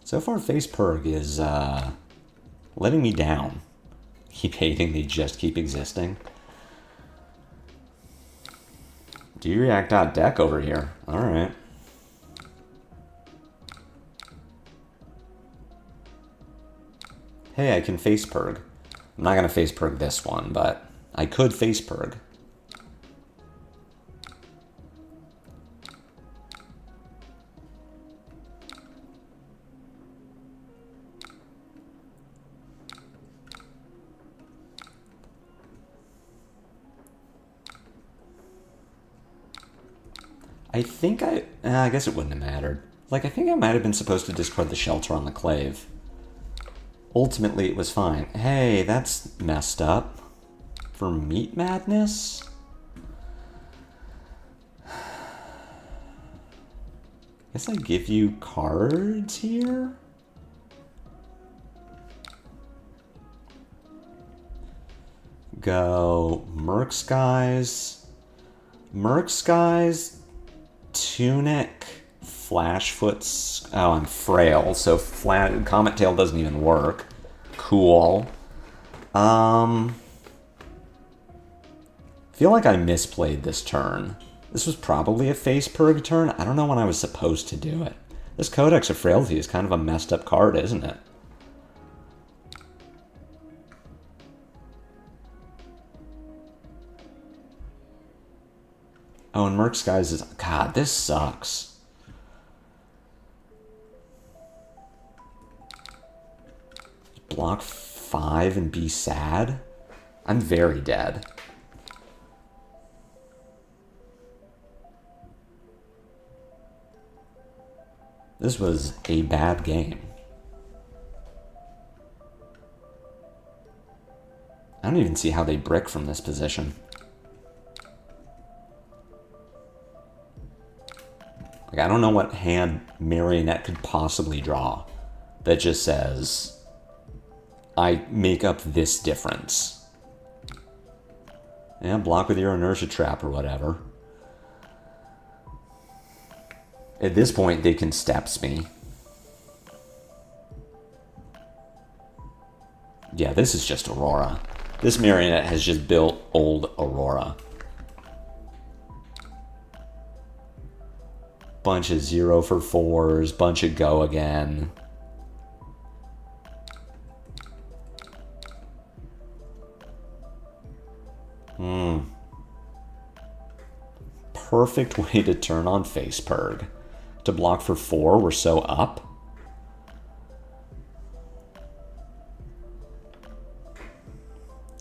So far, Face Purg is letting me down. Keep hating, they just keep existing. Do you react out deck over here? Alright. Hey, I can Face Purg. I'm not going to Face Purg this one, but I could Face Purg. I guess it wouldn't have mattered. Like, I think I might have been supposed to discard the Shelter on the Clave. Ultimately, it was fine. Hey, that's messed up. For Meat Madness? Guess I give you cards here? Go Merc Skies. Merc Skies, Tunic, Flashfoot. Oh, I'm frail, so Comet Tail doesn't even work. Cool. Feel like I misplayed this turn. This was probably a Face Purg turn. I don't know when I was supposed to do it. This Codex of Frailty is kind of a messed up card, isn't it? Oh, and Merc Skies is... God, this sucks. Block 5 and be sad? I'm very dead. This was a bad game. I don't even see how they brick from this position. Like, I don't know what hand Marionette could possibly draw that just says, I make up this difference. Yeah, block with your inertia trap or whatever. At this point, they can steps me. Yeah, this is just Aurora. This marionette has just built old Aurora. Bunch of 0 for 4s, bunch of go again. Perfect way to turn on face purg. To block for 4, we're so up.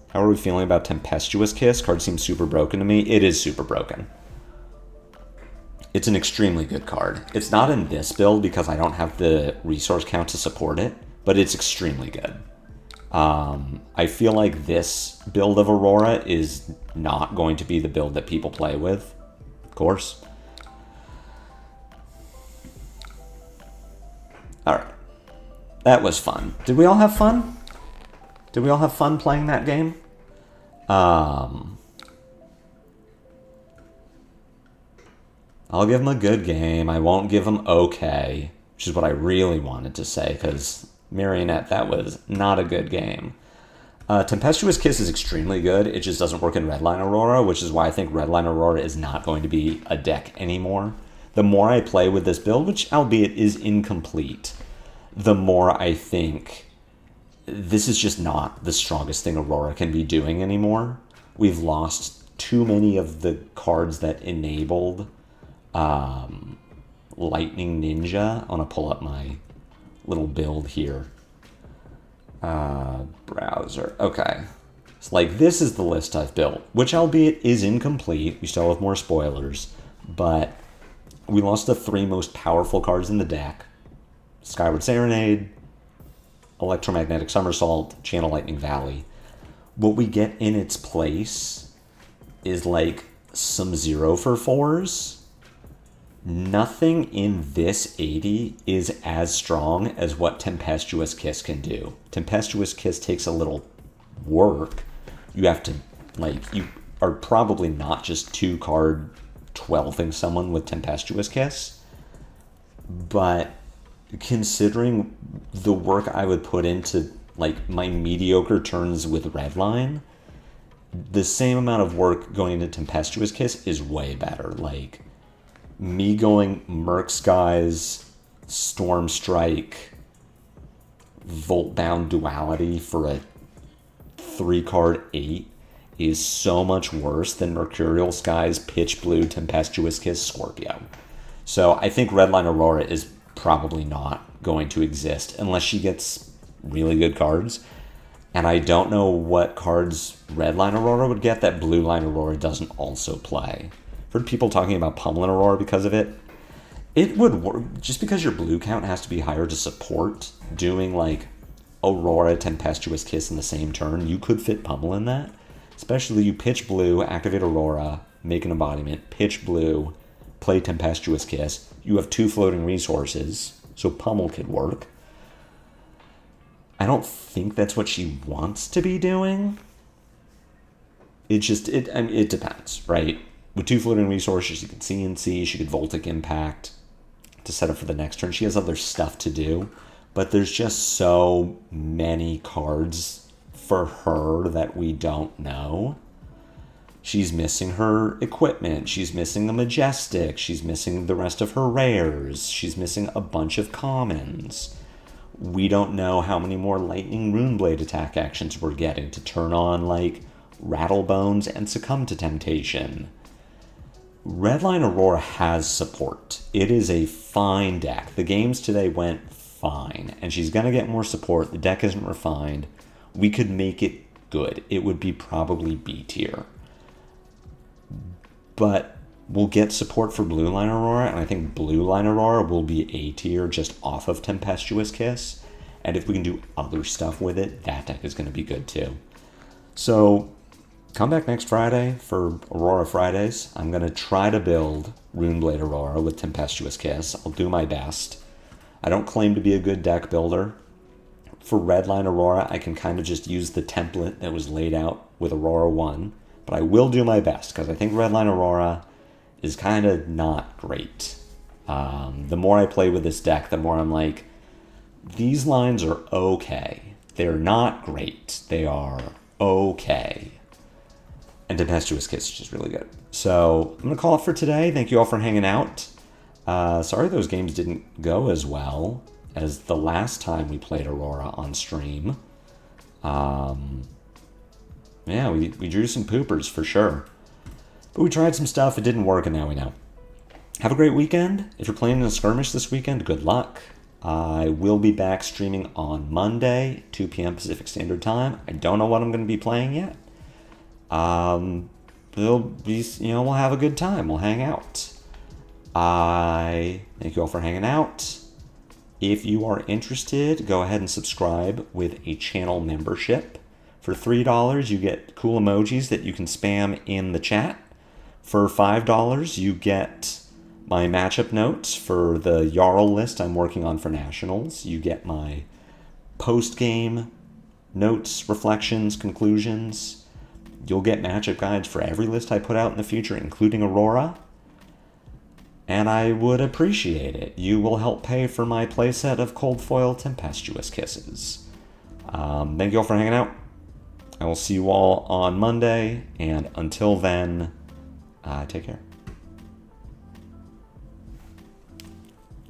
How are we feeling about Tempestuous Kiss? Card seems super broken to me. It is super broken. It's an extremely good card. It's not in this build because I don't have the resource count to support it, but it's extremely good. I feel like this build of Aurora is not going to be the build that people play with, of course. Alright. That was fun. Did we all have fun? Did we all have fun playing that game? I'll give him a good game. I won't give him okay, which is what I really wanted to say, because Marionette, that was not a good game. Tempestuous Kiss is extremely good. It just doesn't work in Redline Aurora, which is why I think Redline Aurora is not going to be a deck anymore. The more I play with this build, which albeit is incomplete, the more I think this is just not the strongest thing Aurora can be doing anymore. We've lost too many of the cards that enabled Lightning Ninja. I want to pull up my little build here. Browser. Okay. It's like, this is the list I've built, which albeit is incomplete. We still have more spoilers, but we lost the 3 most powerful cards in the deck. Skyward Serenade, Electromagnetic Somersault, Channel Lightning Valley. What we get in its place is like some 0 for 4s. Nothing in this 80 is as strong as what Tempestuous Kiss can do. Tempestuous Kiss takes a little work. You have to, like, you are probably not just 2-card 12ing someone with Tempestuous Kiss, but considering the work I would put into, like, my mediocre turns with Redline, the same amount of work going into Tempestuous Kiss is way better. Like, me going Merc Skies, Storm Strike, Voltbound Duality for a 3-card 8 is so much worse than Mercurial Skies, Pitch Blue, Tempestuous Kiss, Scorpio. So I think Redline Aurora is probably not going to exist unless she gets really good cards. And I don't know what cards Redline Aurora would get that Blue Line Aurora doesn't also play. I've heard people talking about pummeling Aurora because of it. It would work just because your blue count has to be higher to support doing like Aurora, Tempestuous Kiss in the same turn. You could fit pummel in that. Especially you pitch blue, activate Aurora, make an embodiment, pitch blue, play Tempestuous Kiss. You have 2 floating resources, so pummel could work. I don't think that's what she wants to be doing. It just, I mean, it depends, right? With 2 floating resources, you could CNC, she could Voltic Impact to set up for the next turn. She has other stuff to do, but there's just so many cards for her that we don't know. She's missing her equipment. She's missing the Majestic. She's missing the rest of her rares. She's missing a bunch of commons. We don't know how many more Lightning Runeblade attack actions we're getting to turn on, like, Rattlebones and Succumb to Temptation. Redline Aurora has support. It is a fine deck. The games today went fine, and she's going to get more support. The deck isn't refined. We could make it good. It would be probably B tier. But we'll get support for Blue Line Aurora, and I think Blue Line Aurora will be A tier just off of Tempestuous Kiss. And if we can do other stuff with it, that deck is going to be good too. So come back next Friday for Aurora Fridays. I'm going to try to build Runeblade Aurora with Tempestuous Kiss. I'll do my best. I don't claim to be a good deck builder. For Redline Aurora, I can kind of just use the template that was laid out with Aurora 1. But I will do my best, because I think Redline Aurora is kind of not great. The more I play with this deck, the more I'm like, these lines are okay. They're not great. They are okay. And Tempestuous Kiss is just really good. So I'm going to call it for today. Thank you all for hanging out. Sorry those games didn't go as well as the last time we played Aurora on stream. Yeah, we drew some poopers for sure. But we tried some stuff, it didn't work, and now we know. Have a great weekend. If you're playing in a skirmish this weekend, good luck. I will be back streaming on Monday, 2 p.m. Pacific Standard Time. I don't know what I'm going to be playing yet. It'll be, we'll have a good time. We'll hang out. I thank you all for hanging out. If you are interested, go ahead and subscribe with a channel membership. For $3, you get cool emojis that you can spam in the chat. For $5, you get my matchup notes for the Jarl list I'm working on for Nationals. You get my post-game notes, reflections, conclusions. You'll get matchup guides for every list I put out in the future, including Aurora. And I would appreciate it. You will help pay for my playset of Cold Foil Tempestuous Kisses. Thank you all for hanging out. I will see you all on Monday, and until then, take care.